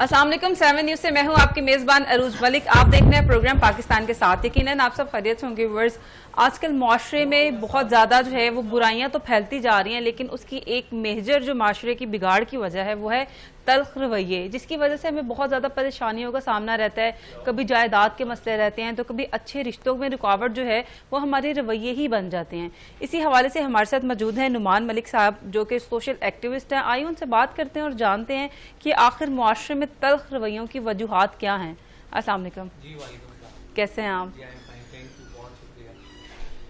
अस्सलाम वालेकुम 7 न्यूज़ से मैं हूं आपकी मेजबान अरूज मलिक। आप देख रहे हैं प्रोग्राम पाकिस्तान के साथ। यकीनन आप सब खैरियत से होंगे व्यूअर्स। आजकल माशरे में बहुत ज़्यादा जो है वो बुराइयां तो फैलती जा रही हैं, लेकिन उसकी एक मेजर जो माशरे की बिगाड़ की वजह है वो है तल्ख रवैये, जिसकी वजह से हमें बहुत ज़्यादा परेशानियों का सामना रहता है। कभी जायदाद के मसले रहते हैं तो कभी अच्छे रिश्तों में रुकावट जो है वो हमारे रवैये ही बन जाते हैं। इसी हवाले से हमारे साथ मौजूद हैं नुमान मलिक साहब, जो कि सोशल एक्टिविस्ट हैं। आइए उनसे बात करते हैं और जानते हैं कि आखिर मुआशरे में तल्ख रवैयों की वजूहात क्या हैं। अस्सलाम वालेकुम। कैसे हैं आप?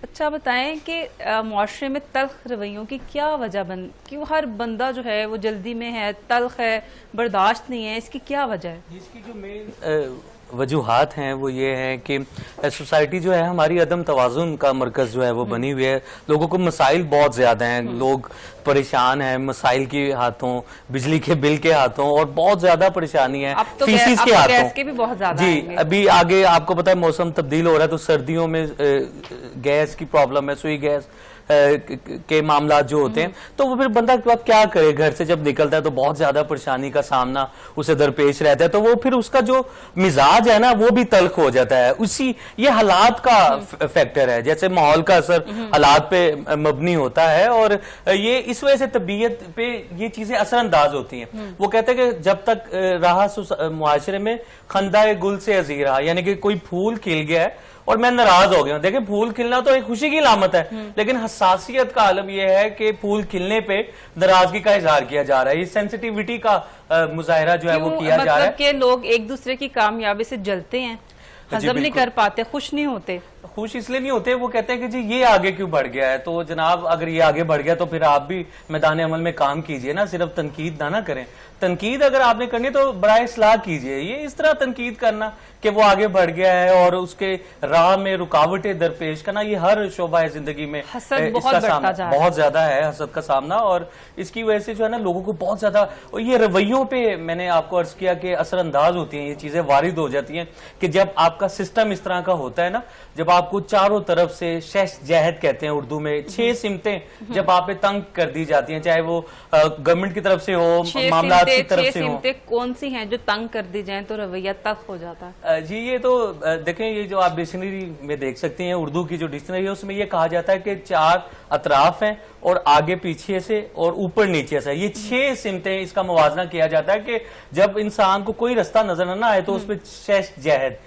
अच्छा बताएं कि मुआशरे में तल्ख रवैयों की क्या वजह क्यों हर बंदा जो है वो जल्दी में है, तल्ख है, बर्दाश्त नहीं है, इसकी क्या वजह है? इसकी जो मेन वजूहात हैं वो ये है कि सोसाइटी जो है हमारी अदम तवाज़ुन का मरकज़ जो है वो बनी हुई है। लोगों को मसाइल बहुत ज़्यादा हैं, लोग परेशान हैं मसाइल के हाथों, बिजली के बिल के हाथों, और बहुत ज़्यादा परेशानी है फीसिस के हाथों। गैस के भी बहुत ज़्यादा जी, अभी आगे आपको पता है मौसम तब्दील हो रहा है तो सर्दियों में गैस की प्रॉब्लम है, सुई गैस के मामला जो होते हैं, तो वो फिर बंदा अब क्या करे, घर से जब निकलता है तो बहुत ज्यादा परेशानी का सामना उसे दरपेश रहता है। तो वो फिर उसका जो मिजाज है ना वो भी तल्ख हो जाता है। उसी ये हालात का फैक्टर है, जैसे माहौल का असर हालात पे मबनी होता है, और ये इस वजह से तबीयत पे ये चीजें असरअंदाज होती हैं। वो कहते हैं कि जब तक रहा मुआशरे में खंदा गुल से अजीरा, यानी कि कोई फूल खिल गया है और मैं नाराज हो गया। देखिए, फूल खिलना तो एक खुशी की अलामत है, लेकिन हसासियत का आलम यह है कि फूल खिलने पे नाराजगी का इजहार किया जा रहा है। ये सेंसिटिविटी का मुजाहरा जो है वो किया जा रहा है कि लोग एक दूसरे की कामयाबी से जलते हैं, हजम नहीं कर पाते, खुश नहीं होते। खुश इसलिए नहीं होते, वो कहते हैं कि जी ये आगे क्यों बढ़ गया है। तो जनाब, अगर ये आगे बढ़ गया तो फिर आप भी मैदान अमल में काम कीजिए ना, सिर्फ तनकीद ना करें। तनकीद अगर आपने करनी तो बराए इस्लाह कीजिए। ये इस तरह तनकीद करना कि वो आगे बढ़ गया है और उसके राह में रुकावटें दरपेश करना, ये हर शोबा है जिंदगी में इसका सामना बहुत ज्यादा है, हसद का सामना। और इसकी वजह से जो है ना लोगों को बहुत ज्यादा, और ये रवैयों पे मैंने आपको अर्ज किया कि असरअंदाज होती हैं, ये चीजें वारिद हो जाती हैं कि जब आपका सिस्टम इस तरह का होता है ना, जब आपको चारों तरफ से शश जहद कहते हैं उर्दू में, 6 सिमतें जब आप पे तंग कर दी जाती हैं, चाहे वो गवर्नमेंट की तरफ से हो, मामला की तरफ से हो। कौन सी हैं जो तंग कर दी जाए तो रवैया तक हो जाता है? जी, ये तो देखें, ये जो आप डिक्शनरी में देख सकती हैं, उर्दू की जो डिक्शनरी है उसमें ये कहा जाता है कि 4 अतराफ हैं और आगे पीछे से और ऊपर नीचे से, ये 6 सिमतें, इसका मुवाजना किया जाता है कि जब इंसान को कोई रास्ता नजर न आए तो उस पर शश जहद,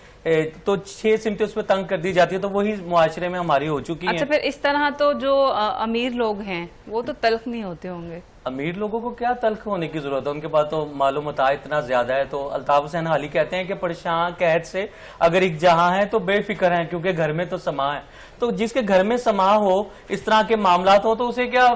तो 6 सिमतें उस पर तंग कर दी जाती है। तो वही मुआशरे में हमारी हो चुकी है। अच्छा, फिर इस तरह तो जो अमीर लोग हैं वो तो तल्ख नहीं होते होंगे? अमीर लोगों को क्या तल्ख होने की जरूरत है, उनके पास तो मालूमात इतना ज्यादा है। तो अल्ताफ हुसैन हाली कहते हैं कि परेशान कैद से अगर एक जहां है तो बेफिक्र है, क्योंकि घर में तो समा है। तो जिसके घर में समा हो, इस तरह के मामलात हो, तो उसे क्या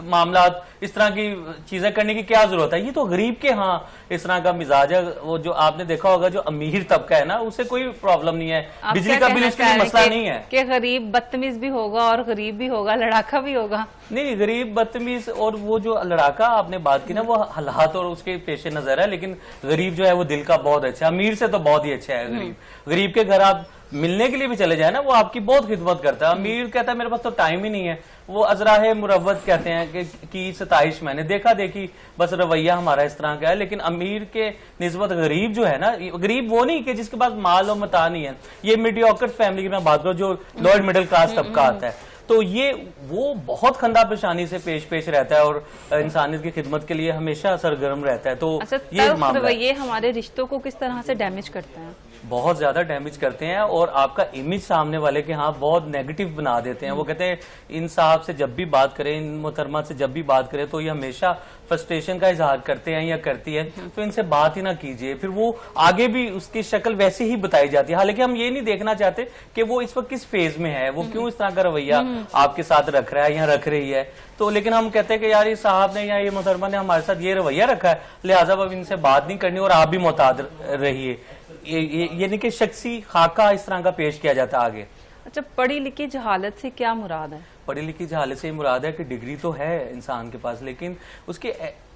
मामलात इस तरह की चीजें करने की क्या जरूरत है। ये तो गरीब के हाँ इस तरह का मिजाज है। वो जो आपने देखा होगा, जो अमीर तबका है ना, उसे कोई प्रॉब्लम नहीं है, बिजली का बिल उसके लिए मसला नहीं है। कि गरीब बदतमीज भी होगा और गरीब भी होगा, लड़ाका भी होगा। नहीं, गरीब बदतमीज और वो जो लड़ाका आपने बात की ना, वो हालात और उसके पेशे नजर है, लेकिन गरीब जो है वो दिल का बहुत अच्छा है, अमीर से तो बहुत ही अच्छा है। गरीब के घर आप मिलने के लिए भी चले जाए ना, वो आपकी बहुत खिदमत करता है। अमीर कहता है मेरे पास तो टाइम ही नहीं है, वो अजराहे मुरव्वत कहते हैं कि सताइश मैंने देखा देखी, बस रवैया हमारा इस तरह का है। लेकिन अमीर के निस्बत गरीब जो है ना, गरीब वो नहीं कि जिसके पास माल और मता नहीं है, ये मीडियोकर फैमिली की मैं बात करूं, जो लोअर मिडिल क्लास तबका आता है, तो ये वो बहुत खंदा पेशानी से पेश रहता है और इंसानियत की खिदमत के लिए हमेशा सरगर्म रहता है। तो ये मामला हमारे रिश्तों को किस तरह से डैमेज करते हैं? बहुत ज्यादा डैमेज करते हैं और आपका इमेज सामने वाले के हाँ बहुत नेगेटिव बना देते हैं। वो कहते हैं इन साहब से जब भी बात करें, इन मोहतरमा से जब भी बात करें, तो ये हमेशा फ्रस्ट्रेशन का इजहार करते हैं या करती है, तो इनसे बात ही ना कीजिए। फिर वो आगे भी उसकी शक्ल वैसे ही बताई जाती है। हालांकि हम ये नहीं देखना चाहते कि वो इस वक्त किस फेज में है, वो क्यों इस तरह का रवैया आपके साथ रख रहा है या रख रही है। तो लेकिन हम कहते हैं कि यार, ये साहब ने या ये मोहतरमा ने हमारे साथ ये रवैया रखा है, लिहाजा अब इनसे बात नहीं करनी और आप भी मोहतात रहिए। यानी कि शख्सी खाका इस तरह का पेश किया जाता है आगे। अच्छा, पढ़ी लिखी जहालत से क्या मुराद है? पढ़ी लिखी जहालत से मुराद है कि डिग्री तो है इंसान के पास, लेकिन उसके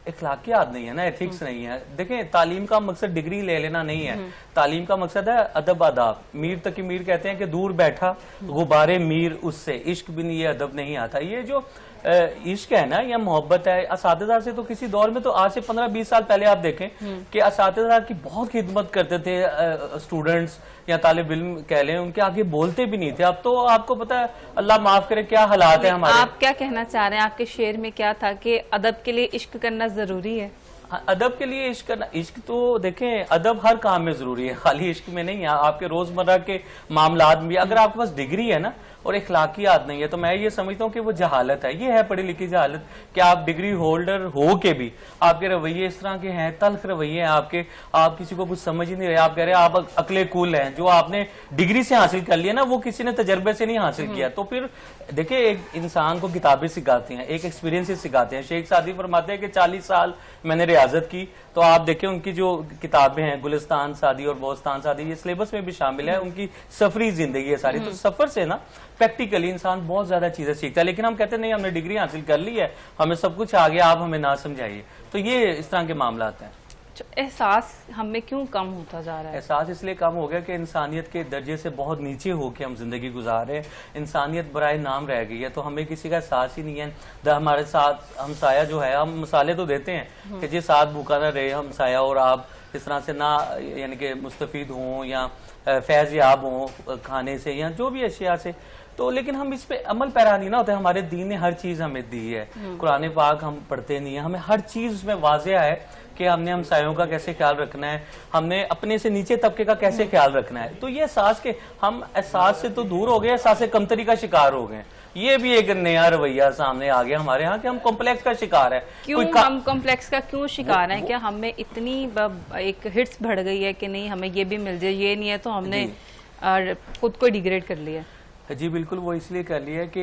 इखलाकियात नहीं है ना, एथिक्स नहीं है। देखें, तालीम का मकसद डिग्री ले लेना नहीं है, तालीम का मकसद है अदब आदाब। मीर तकी मीर कहते हैं कि दूर बैठा गुब्बारे मीर उससे इश्क भी नहीं, ये अदब नहीं आता। ये जो इश्क है ना या मोहब्बत है, असातिज़ा से तो किसी दौर में तो आज से 15-20 साल पहले आप देखें कि असातिज़ा की बहुत खिदमत करते थे स्टूडेंट्स या तालिब इल्म कह लें, उनके आगे बोलते भी नहीं थे। अब तो आपको पता है, अल्लाह माफ करे क्या हालात है हमारे। आप क्या कहना चाह रहे हैं? आपके शेर में क्या था कि अदब के लिए इश्क करना जरूरी है? अदब के लिए इश्क करना, इश्क तो देखें अदब हर काम में जरूरी है, खाली इश्क में नहीं है। आपके रोजमर्रा के मामलात में अगर आपके पास डिग्री है ना और इखलाकियात नहीं है तो मैं ये समझता हूँ कि वो जहालत है। ये है पढ़ी लिखी जहालत कि आप डिग्री होल्डर हो के भी आपके रवैये इस तरह के हैं, तल्ख रवैये हैं आपके, आप किसी को कुछ समझ ही नहीं रहे। आप कह रहे हैं आप अकले कुल हैं, जो आपने डिग्री से हासिल कर लिया ना वो किसी ने तजर्बे से नहीं हासिल किया। तो फिर देखिए एक इंसान को किताबें सिखाती हैं, एक एक्सपीरियंस सिखाते हैं। शेख सादी फरमाते हैं कि 40 साल मैंने रियाजत की, तो आप देखें उनकी जो किताबें हैं गुलिस्तान सादी और बोस्तान सादी, ये सिलेबस में भी शामिल है, उनकी सफरी जिंदगी है सारी। तो सफर से ना प्रैक्टिकली इंसान बहुत ज्यादा चीजें सीखता है। लेकिन हम कहते हैं नहीं हमने डिग्री हासिल कर ली है, हमें सब कुछ आ गया, आप हमें ना समझाइए। तो ये इस तरह के मामलात हैं। एहसास हमें क्यों कम होता जा रहा है? एहसास इसलिए कम हो गया कि इंसानियत के दर्जे से बहुत नीचे होकर हम जिंदगी गुजार रहे हैं। इंसानियत बराए नाम रह गई है, तो हमें किसी का एहसास ही नहीं है। हमारे साथ हमसाया जो है, हम मिसाले तो देते हैं कि जी साथ भूखा ना रहे हमसाया और आप इस तरह से ना यानी कि मुस्तफीद हों या फैज़ याब हों खाने से या जो भी अशिया से, तो लेकिन हम इस पे अमल पैरा नहीं ना होते। हमारे दीन ने हर चीज हमें दी है, कुरान पाक हम पढ़ते नहीं है, हमें हर चीज उसमें वाज़ेह है कि हमने हमसायों का कैसे ख्याल रखना है, हमने अपने से नीचे तबके का कैसे ख्याल रखना है। तो ये एहसास के हम एहसास से तो दूर हो गए, एहसास कमतरी का शिकार हो गए। ये भी एक नया रवैया सामने आ गया हमारे यहाँ कि हम कॉम्प्लेक्स का शिकार है। क्यों हम कॉम्प्लेक्स का क्यों शिकार हैं? क्या हमें इतनी एक हिट्स बढ़ गई है कि नहीं हमें ये भी मिल जाए, ये नहीं है तो हमने खुद को डिग्रेड कर लिया? जी बिल्कुल, वो इसलिए कर लिया कि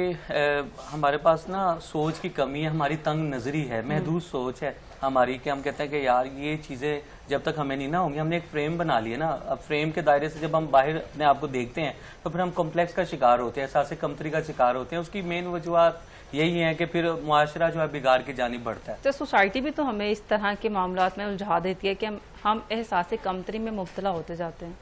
हमारे पास ना सोच की कमी है, हमारी तंग नजरी है, महदूद सोच है हमारी कि हम कहते हैं कि यार ये चीज़ें जब तक हमें नहीं ना होंगी। हमने एक फ्रेम बना लिया ना, अब फ्रेम के दायरे से जब हम बाहर अपने आप को देखते हैं तो फिर हम कॉम्प्लेक्स का शिकार होते हैं, एहसास कमतरी का शिकार होते हैं। उसकी मेन वजूहत यही है कि फिर मुआशरा जो है बिगाड़ की जानिब बढ़ता है। तो सोसाइटी भी तो हमें इस तरह के मामलात में उलझा देती है कि हम एहसास कमतरी में मुब्तला होते जाते हैं।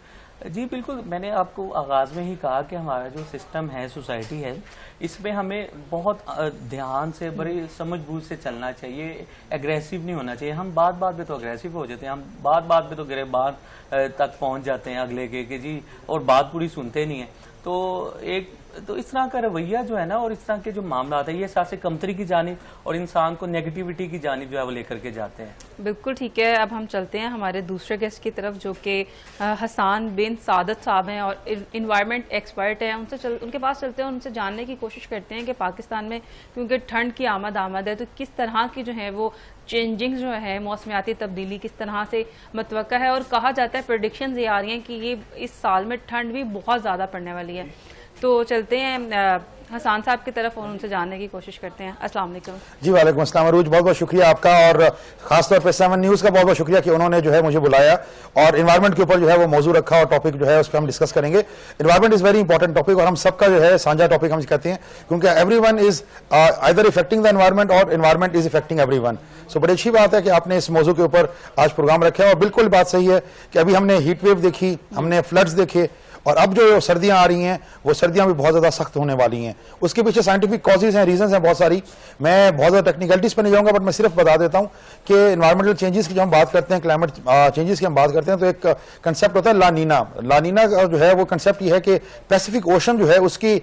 जी बिल्कुल, मैंने आपको आगाज़ में ही कहा कि हमारा जो सिस्टम है, सोसाइटी है, इसमें हमें बहुत ध्यान से बड़ी समझबूझ से चलना चाहिए, एग्रेसिव नहीं होना चाहिए। हम बात बात पे तो एग्रेसिव हो जाते हैं, हम बात बात पे तो गिरफ्तार तक पहुंच जाते हैं अगले के जी, और बात पूरी सुनते नहीं है। तो इस तरह का रवैया जो है ना और इस तरह के जो मामला है, ये एहसास कमतरी की जानिब और इंसान को नेगेटिविटी की जानिब जो है वो लेकर के जाते हैं। बिल्कुल ठीक है। अब हम चलते हैं हमारे दूसरे गेस्ट की तरफ जो कि हसन बिन सादत साहब हैं और इन्वायरमेंट एक्सपर्ट हैं। उनके पास चलते हैं, उनसे जानने की कोशिश करते हैं कि पाकिस्तान में क्योंकि ठंड की आमद है तो किस तरह की जो है वो चेंजिंग जो है मौसमियाती तब्दीली किस तरह से मतवक्का है। और कहा जाता है प्रेडिक्शंस ये आ रही हैं कि ये इस साल में ठंड भी बहुत ज़्यादा पड़ने वाली है। तो चलते हैं हसन साहब की तरफ और उनसे जानने की कोशिश करते हैं। अस्सलाम वालेकुम। जी वालेकुम अस्सलाम अरूज, बहुत बहुत शुक्रिया आपका और खासतौर पर 7 न्यूज़ का बहुत बहुत शुक्रिया कि उन्होंने जो है मुझे बुलाया और इन्वायरमेंट के ऊपर जो है वो मौजू रखा और टॉपिक जो है उस पर हम डिस्कस करेंगे। Environment is very important topic और हम सबका जो है साझा टॉपिक हम कहते हैं क्योंकि everyone is either affecting the environment और environment is affecting everyone. So बड़ी अच्छी बात है कि आपने इस मौजू के ऊपर आज प्रोग्राम रखा है और बिल्कुल बात सही है कि अभी हमने हीट वेव देखी, हमने फ्लड्स देखे और अब जो सर्दियां आ रही हैं वो सर्दियां भी बहुत ज़्यादा सख्त होने वाली हैं। उसके पीछे साइंटिफिक कॉजेज हैं, रीजंस हैं बहुत सारी। मैं बहुत ज़्यादा टेक्निकलिटीज़ पर नहीं जाऊंगा, बट मैं सिर्फ बता देता हूं कि एनवायरमेंटल चेंजेस की जब हम बात करते हैं, क्लाइमेट चेंजेस की हम बात करते हैं, तो एक कंसेप्ट होता है लानीना। लानीना का जो है वो कंसेप्ट ये है कि पैसिफिक ओशन जो है उसकी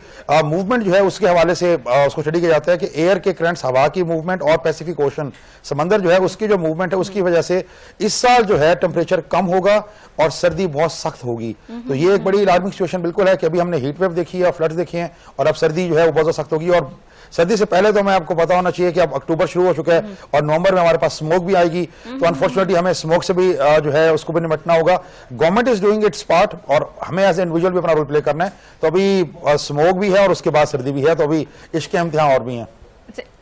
मूवमेंट जो है उसके हवाले से उसको स्टडी किया जाता है कि एयर के करंट्स, हवा की मूवमेंट और पैसिफिक ओशन समंदर जो है उसकी जो मूवमेंट है उसकी वजह से इस साल जो है टेम्परेचर कम होगा और सर्दी बहुत सख्त होगी। तो ये एक बड़ी अलार्मिंग सिचुएशन बिल्कुल है कि अभी हमने हीट वेव देखी है और फ्लड्स देखे हैं और अब सर्दी जो है वो बहुत सख्त होगी। और सर्दी से पहले तो मैं आपको पता होना चाहिए कि अब अक्टूबर शुरू हो चुका है और नवंबर में हमारे पास स्मोक भी आएगी। तो अनफॉर्चुनेटली हमें स्मोक से भी जो है उसको भी निपटना होगा। Government is doing it's part और हमें एज ए इंडिविजुअल भी अपना रोल प्ले करना है। तो अभी स्मोक भी है और उसके बाद सर्दी भी है, तो अभी इसके इम्तिहान और भी हैं।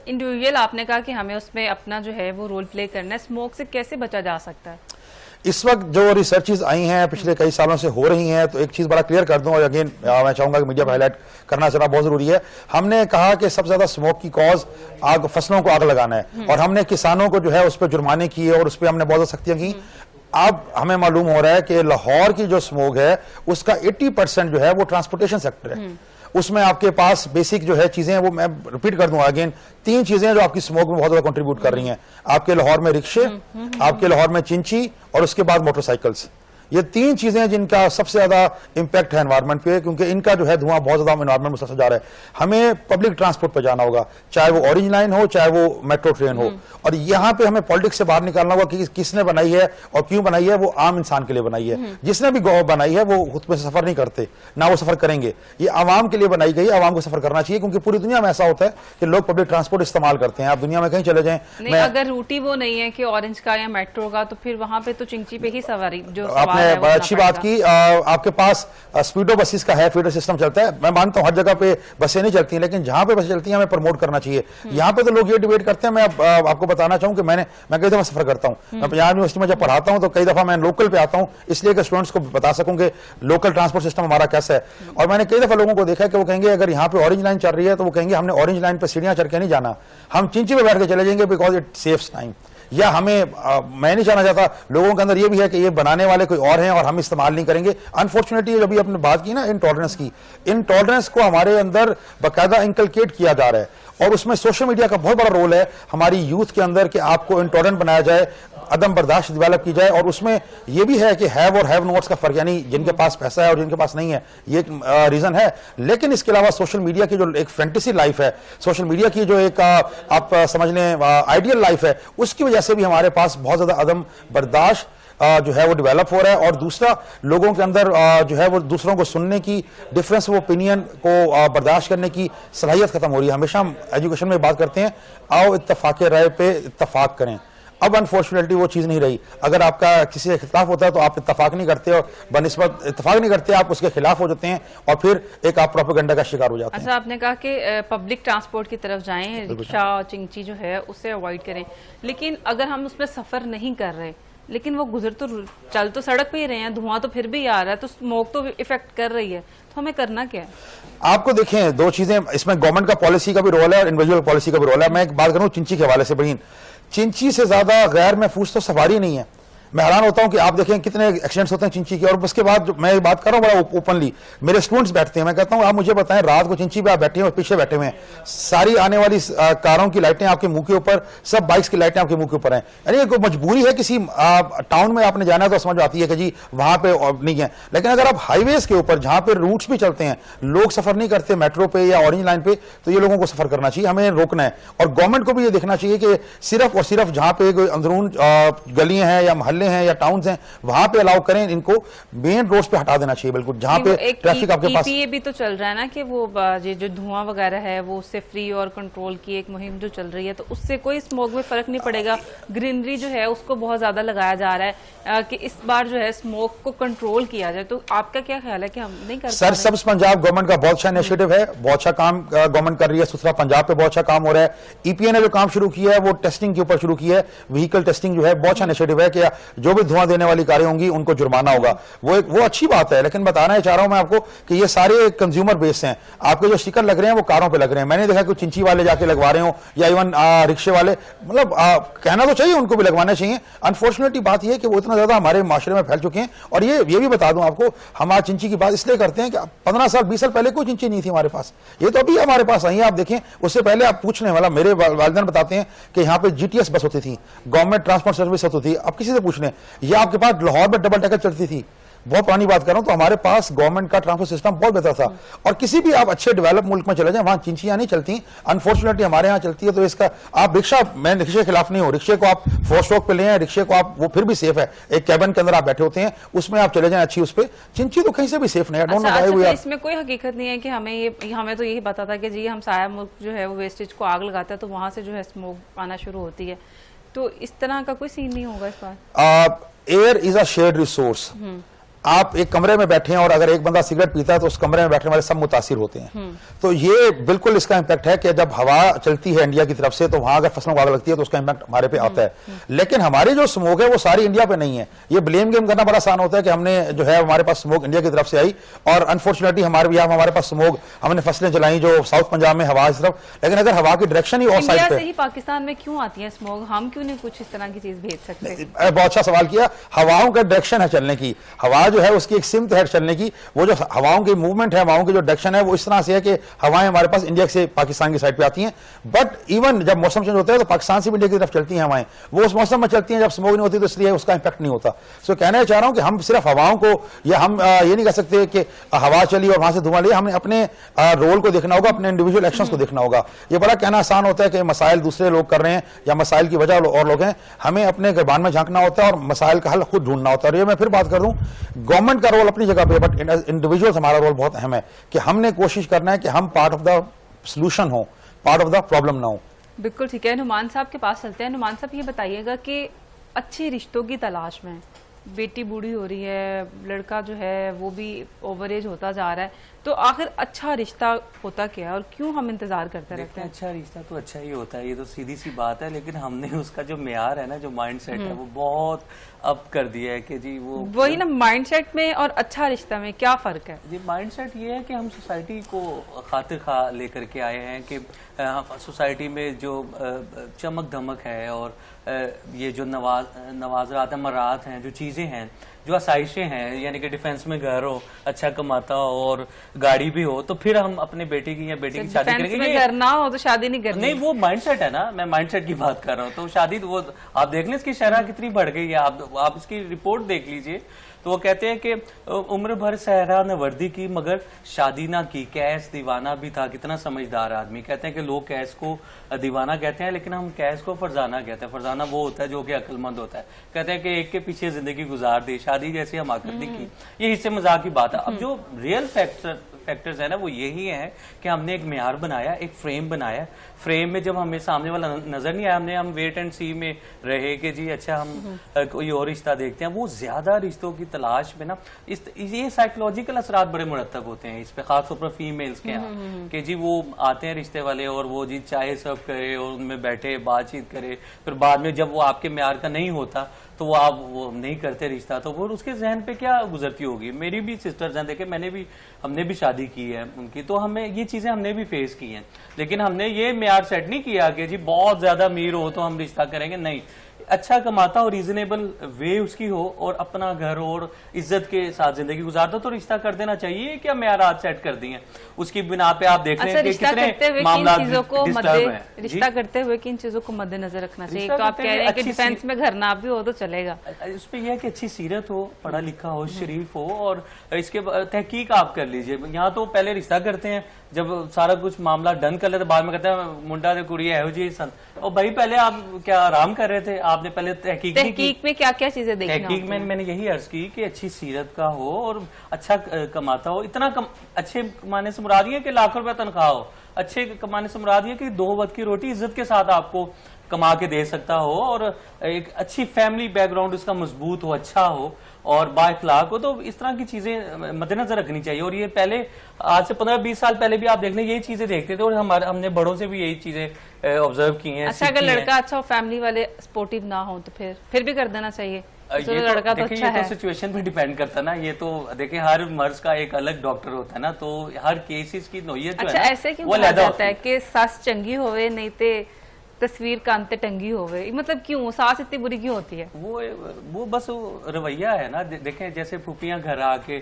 इंडिविजुअल आपने कहा कि हमें उसमें अपना जो है वो रोल प्ले करना है, स्मोक से कैसे बचा जा सकता है? इस वक्त जो रिसर्चेज आई हैं पिछले कई सालों से हो रही हैं, तो एक चीज़ बड़ा क्लियर कर दूं और अगेन मैं चाहूंगा कि मीडिया पर हाईलाइट करना चला बहुत ज़रूरी है। हमने कहा कि सबसे ज़्यादा स्मोक की कॉज आग, फसलों को आग लगाना है और हमने किसानों को जो है उस पर जुर्माने किए और उस पर हमने बहुत ज़्यादा सख्तियाँ की। अब हमें मालूम हो रहा है कि लाहौर की जो स्मोक है उसका 80% जो है वो ट्रांसपोर्टेशन सेक्टर है उसमें आपके पास बेसिक जो है चीजें, वो मैं रिपीट कर दूंगा अगेन, 3 चीजें हैं जो आपकी स्मोक में बहुत ज्यादा कंट्रीब्यूट कर रही हैं। आपके लाहौर में रिक्शे, आपके लाहौर में चिंची, और उसके बाद मोटरसाइकिल्स। ये 3 चीजें हैं जिनका सबसे ज्यादा इंपैक्ट है एनवायरमेंट पे, क्योंकि इनका जो है धुआं बहुत ज्यादा एनवायरमेंट में सबसे जा रहा है। हमें पब्लिक ट्रांसपोर्ट पे जाना होगा, चाहे वो ऑरेंज लाइन हो, चाहे वो मेट्रो ट्रेन हो, और यहाँ पे हमें पॉलिटिक्स से बाहर निकालना होगा कि किसने बनाई है और क्यों बनाई है। वो आम इंसान के लिए बनाई है। जिसने भी गौ बनाई है वो खुद में सफर नहीं करते, ना वो सफर करेंगे। ये आवाम के लिए बनाई गई, आवाम को सफर करना चाहिए, क्योंकि पूरी दुनिया में ऐसा होता है कि लोग पब्लिक ट्रांसपोर्ट इस्तेमाल करते हैं। आप दुनिया में कहीं चले जाएं, नहीं, अगर रूटी वो नहीं है कि ऑरेंज का या मेट्रो का, तो फिर वहां पे तो चिंची पे ही सवारी जो सवार आपने है वो अच्छी बात की। आपके पास स्पीडो बसेस का है, फीडर सिस्टम चलता है। मैं मानता हूं हर जगह पे बसें नहीं चलती हैं, लेकिन जहां पे बसें चलती हैं हमें प्रमोट करना चाहिए। यहाँ पे तो लोग ये डिबेट करते हैं। मैं आपको बताना चाहूं कि मैं कई दफा सफर करता हूं। मैं पंजाब यूनिवर्सिटी में जब पढ़ाता हूं तो कई दफा मैं लोकल पे आता हूं, इसलिए कि स्टूडेंट्स को बता सकूं कि लोकल ट्रांसपोर्ट सिस्टम हमारा कैसा है। और मैंने कई दफा लोगों को देखा कि वो कहेंगे अगर यहाँ पे ऑरेंज लाइन चल रही है तो वो कहेंगे हमने ऑरेंज लाइन पे सीढ़ियां चढ़ के नहीं जाना, हम चिंची पे बैठ के चले जाएंगे बिकॉज इट सेव्स टाइम। या हमें मैं नहीं चाहना चाहता, लोगों के अंदर ये भी है कि ये बनाने वाले कोई और हैं और हम इस्तेमाल नहीं करेंगे। अनफॉर्चुनेटली जब भी आपने बात की ना इनटॉलरेंस की, इनटॉलरेंस को हमारे अंदर बाकायदा इंकलकेट किया जा रहा है, और उसमें सोशल मीडिया का बहुत बड़ा रोल है हमारी यूथ के अंदर कि आपको इंटॉलरेंट बनाया जाए, अदम बर्दाश्त डेवलप की जाए। और उसमें यह भी है कि हैव और हैव नॉट्स का फर्क, यानी जिनके पास पैसा है और जिनके पास नहीं है, ये रीजन है। लेकिन इसके अलावा सोशल मीडिया की जो एक फैंटेसी लाइफ है, सोशल मीडिया की जो एक आप समझ लें आइडियल लाइफ है, उसकी वजह से भी हमारे पास बहुत ज्यादा अदम बर्दाश्त जो है वो डेवलप हो रहा है। और दूसरा, लोगों के अंदर जो है वो दूसरों को सुनने की, डिफरेंस ऑफ ओपिनियन को बर्दाश्त करने की सलाहियत खत्म हो रही है। हमेशा हम एजुकेशन में बात करते हैं, आओ इत्तफाक राय पे इत्तफाक करें। अब अनफॉर्चुनेटली वो चीज नहीं रही। अगर आपका किसी के खिलाफ होता है तो आप इत्तफाक नहीं करते, और बनिस्बत इत्तफाक नहीं करते, आप उसके खिलाफ हो जाते हैं, और फिर एक आप प्रोपेगेंडा का शिकार हो जाते हैं। अच्छा, आपने कहा कि पब्लिक ट्रांसपोर्ट की तरफ जाएं, रिक्शा और चिंची जो है उससे अवॉइड करें, लेकिन अगर हम उसमें सफर नहीं कर रहे, लेकिन वो चल तो सड़क पे ही रहे हैं, धुआं तो फिर भी आ रहा है, तो स्मोक तो इफेक्ट कर रही है, तो हमें करना क्या है? आपको देखें, 2 चीजें इसमें, गवर्नमेंट का पॉलिसी का भी रोल है और इंडिविजुअल पॉलिसी का भी रोल है। मैं एक बात करूं चिंची के हवाले से, बहन, चिंची से ज्यादा गैर महफूज तो सवारी नहीं है। मैं हैरान होता हूं कि आप देखें कितने एक्सीडेंट्स होते हैं चिंची के। और उसके बाद मैं बात कर रहा हूं बड़ा ओपनली, मेरे स्टूडेंट्स बैठते हैं, मैं कहता हूं आप मुझे बताएं, रात को चिंची पे आप बैठे हैं और पीछे बैठे हुए हैं, सारी आने वाली कारों की लाइटें आपके मुंह के ऊपर, सब बाइक्स की लाइटें आपके मुंह के ऊपर हैं। यानी कोई मजबूरी है, किसी टाउन में आपने जाना है तो समझ आती है कि जी वहां पे नहीं है। लेकिन अगर आप हाईवेज के ऊपर, जहां पे रूट्स भी चलते हैं, लोग सफर नहीं करते मेट्रो पे या ऑरेंज लाइन पे, तो ये लोगों को सफर करना चाहिए, हमें रोकना है। और गवर्नमेंट को भी ये देखना चाहिए कि सिर्फ और सिर्फ जहां पे कोई अंदरून गलियां हैं या मोहल्ले हैं या टाउन्स हैं, वहां पे अलाउ करें, इनको मेन रोड पे हटा देना चाहिए बिल्कुल, जहां पे ट्रैफिक आपके पास। ये भी तो चल रहा है ना कि वो जो धुआं वगैरह है वो उससे फ्री और कंट्रोल की एक मुहिम जो चल रही है, तो उससे कोई स्मोक में फर्क नहीं पड़ेगा। ग्रीनरी जो है उसको बहुत ज्यादा लगाया जा रहा है कि इस बार जो है स्मोक को कंट्रोल किया जाए, तो आपका क्या ख्याल है कि हम नहीं कर सर? सब पंजाब गवर्नमेंट का बहुत अच्छा इनिशिएटिव है, बहुत अच्छा काम गवर्नमेंट कर रही है। सुथरा पंजाब पे बहुत अच्छा काम हो रहा है। ईपीए ने जो काम शुरू किया है वो टेस्टिंग के ऊपर शुरू किया है, व्हीकल टेस्टिंग जो है, बहुत अच्छा इनिशिएटिव है कि जो भी धुआं देने वाली कारें होंगी उनको जुर्माना होगा। वो अच्छी बात है, लेकिन बताना चाह रहा हूं मैं आपको कि ये सारे कंज्यूमर बेस हैं। आपके जो स्टिकर लग रहे हैं वो कारों पे लग रहे हैं। मैंने देखा कि चिंची वाले जाके लगवा रहे हो, या इवन रिक्शे वाले, मतलब कहना तो चाहिए उनको भी लगवाने चाहिए। अनफॉर्चुनेटली बात यह है कि वो इतना ज्यादा हमारे माशरे में फैल चुके हैं। और ये भी बता दूं आपको, हम आज चिंची की बात इसलिए करते हैं कि 15 साल 20 साल पहले कोई चिंची नहीं थी हमारे पास, ये तो अभी हमारे पास आई है। आप देखें, उससे पहले आप पूछने वाला, मेरे वालिदैन बताते हैं कि यहाँ पे जीटीएस बस होती थी, गवर्नमेंट ट्रांसपोर्ट सर्विस होती थी। अब किसी से पूछने, या आपके पास लाहौर में डबल डेकर चलती थी, बहुत पुरानी बात कर रहा हूं, तो हमारे पास गवर्नमेंट का ट्रांसपोर्ट सिस्टम बहुत बेहतर था। और किसी भी आप अच्छे डेवलप मुल्क में चले जाएं, वहां चिंचियां नहीं चलती, अनफॉर्चुनेटली हमारे यहाँ चलती है। तो इसका आप रिक्शा, मैं रिक्शे के खिलाफ नहीं हूं, रिक्शे को आप 4 स्ट्रोक पे ले आए, रिक्शे को आप, वो फिर भी सेफ है, एक कैबिन के अंदर आप बैठे होते हैं, उसमें आप चले जाएं अच्छी उस पे। चिंची तो कहीं से भी सेफ नहीं है। अच्छा, इसमें कोई हकीकत नहीं है कि हमें तो यही पता था कि जी हम साया मुल्क जो है वो वेस्टेज को आग लगाता है तो वहां से जो है स्मोक आना शुरू होती है, तो इस तरह का कोई सीन नहीं होगा इस बार? Air is a shared resource. आप एक कमरे में बैठे हैं और अगर एक बंदा सिगरेट पीता है तो उस कमरे में बैठने वाले सब मुतासिर होते हैं। तो ये बिल्कुल इसका इंपैक्ट है कि जब हवा चलती है इंडिया की तरफ से, तो वहां अगर फसलों को आग लगती है तो उसका इंपैक्ट हमारे पे आता है। लेकिन हमारी जो स्मोक है वो सारी इंडिया पे नहीं है। ये ब्लेम गेम करना बड़ा आसान होता है कि हमने जो है हमारे पास स्मोक इंडिया की तरफ से आई, और अनफॉर्चुनेटली हमारे पास स्मोक, हमने फसलें जलाई जो साउथ पंजाब में हवा इस तरफ। लेकिन अगर हवा की डायरेक्शन ही और साइड पे, ही पाकिस्तान में क्यों आती है स्मोक, हम क्यों नहीं कुछ इस तरह की चीज भेज सकते? बहुत अच्छा सवाल किया। हवाओं का डायरेक्शन है चलने की, हवा जो है उसकी एक सिमत है चलने की, वो जो हवाओं की मूवमेंट है, हवाओं की जो डायरेक्शन है वो इस तरह से है कि हवाएं हमारे पास इंडिया से पाकिस्तान की साइड पे आती हैं, बट इवन जब मौसम चेंज होता है तो पाकिस्तान से भी इंडिया की तरफ चलती हैं हवाएं, वो उस मौसम में चलती हैं जब स्मोक नहीं होती, तो इसलिए उसका इंपैक्ट नहीं होता। सो कहना चाह रहा हूं कि हम सिर्फ हवाओं को, या हम ये नहीं कह सकते कि हवा चली और वहां से धुआं लिया, हमें अपने रोल को देखना होगा, अपने इंडिविजुअल एक्शंस को देखना होगा। ये बड़ा कहना आसान होता है कि मसाइल दूसरे लोग कर रहे हैं या मसाइल की वजह और लोग हैं, हमें अपने गिरबान में झांकना होता है और मसाइल का हल खुद ढूंढना होता है। और ये मैं फिर बात कर दूं, गवर्नमेंट का रोल अपनी जगह पे, बट इंडिविजुअल्स हमारा रोल बहुत अहम है कि हमने कोशिश करना है कि हम पार्ट ऑफ द सोल्यूशन हो, पार्ट ऑफ द प्रॉब्लम ना हो। बिल्कुल ठीक है। नुमान साहब के पास चलते हैं। नुमान साहब ये बताइएगा कि अच्छे रिश्तों की तलाश में, बेटी बूढ़ी हो रही है, लड़का जो है वो भी ओवर एज होता जा रहा है, तो आखिर अच्छा रिश्ता होता क्या है और क्यों हम इंतजार करते रहते हैं? अच्छा रिश्ता तो अच्छा ही होता है, ये तो सीधी सी बात है, लेकिन हमने उसका जो मेयार है ना, जो माइंड सेट है, वो बहुत अप कर दिया है कि जी वो वही ना, माइंडसेट में और अच्छा रिश्ता में क्या फर्क है? जी माइंडसेट ये है कि हम सोसाइटी को खातिर खा लेकर के आए हैं कि सोसाइटी में जो चमक धमक है और ये जो नवाजरात मरात हैं, जो चीज़ें हैं, जो आसाइशें हैं, यानी कि डिफेंस में घर हो, अच्छा कमाता हो और गाड़ी भी हो, तो फिर हम अपने बेटे की या बेटी की शादी डिफेंस करेंगे। में घर ना हो तो शादी नहीं करनी। नहीं, वो माइंडसेट है ना, मैं माइंडसेट की बात कर रहा हूँ। तो शादी तो वो आप देख लें, इसकी शरह कितनी बढ़ गई है, आप इसकी रिपोर्ट देख लीजिए। तो वो कहते हैं कि उम्र भर सहरा न वर्दी की मगर शादी ना की, कैस दीवाना भी था, कितना समझदार आदमी। कहते हैं कि लोग कैस को दीवाना कहते हैं, लेकिन हम कैस को फरजाना कहते हैं। फरजाना वो होता है जो कि अक्लमंद होता है। कहते हैं कि एक के पीछे जिंदगी गुजार दी, शादी जैसी हमाकत नहीं की। ये हिस्से मजाक की बात है। अब जो रियल फैक्टर्स है ना, वो यही है कि हमने एक मेयार बनाया, एक फ्रेम बनाया। फ्रेम में जब हमें सामने वाला नजर नहीं आया, हम वेट एंड सी में रहे कि जी अच्छा हम कोई और रिश्ता देखते हैं। वो ज्यादा रिश्तों की तलाश में ना, ये साइकोलॉजिकल असरात बड़े मुरतब होते हैं इस पे, खासतौर पर फीमेल्स के यहाँ, कि जी वो आते हैं रिश्ते वाले और वो जी चाय सर्व करे और उनमें बैठे बातचीत करे, फिर बाद में जब वो आपके मेयार का नहीं होता तो वो नहीं करते रिश्ता, तो वो उसके जहन पे क्या गुजरती होगी। मेरी भी सिस्टर्स हैं, देखे हमने भी शादी की है उनकी, तो हमें ये चीजें हमने भी फेस की हैं, लेकिन हमने ये मेयार सेट नहीं किया कि जी बहुत ज्यादा अमीर हो तो हम रिश्ता करेंगे। नहीं, अच्छा कमाता हो, रीजनेबल वे उसकी हो और अपना घर हो और इज्जत के साथ जिंदगी गुजारता, तो रिश्ता कर देना चाहिए। क्या मेयारात सेट कर दिए उसकी बिना पे आप देख रहे हैं कि कितने मामला रिश्ता करते हुए किन चीजों को मद्देनजर रखना चाहिए? तो आप कह रहे हैं कि डिफेंस में घर ना भी हो तो चलेगा। उस पर यह है कि अच्छी सीरत हो, पढ़ा लिखा हो, शरीफ हो, और इसके तहकीक आप कर लीजिए। यहाँ तो पहले रिश्ता करते हैं, जब सारा कुछ मामला डन कर लेते, बाद में कहते हैं मुंडा दे कुड़ी है जी सन। और भाई पहले आप क्या आराम कर रहे थे? आपने पहले तहकीक में क्या क्या चीजें देखना? तहकीक में मैंने यही अर्ज की कि अच्छी सीरत का हो और अच्छा कमाता हो। इतना अच्छे कमाने से मुराद ये कि लाखों रुपया तनख्वाह हो, अच्छे कमाने से मुराद ये कि 2 वक्त की रोटी इज्जत के साथ आपको कमा के दे सकता हो, और एक अच्छी फैमिली बैकग्राउंड उसका मजबूत हो, अच्छा हो और बाइखलाक हो। तो इस तरह की चीजें मद्देनजर रखनी चाहिए। और ये पहले आज से 15-20 साल पहले भी आप देख लें, यही चीजें देखते थे और हमने बड़ों से भी यही चीजें ऑब्जर्व की हैं। अच्छा, अगर लड़का अच्छा और फैमिली वाले सपोर्टिव ना हो तो फिर भी कर देना चाहिए। ये लड़का तो अच्छा है, सिचुएशन पे डिपेंड करता है ना। ये तो देखिए हर मर्ज का एक अलग डॉक्टर होता है ना, तो हर केसेस की नोयत जो है ना, ऐसे क्यों कहा जाता है कि सास चंगी होवे नहीं ते तस्वीर कांते टंगी होवे? मतलब क्यों सास इतनी बुरी क्यों होती है? वो बस रवैया है ना। देखें जैसे फूफियां घर आके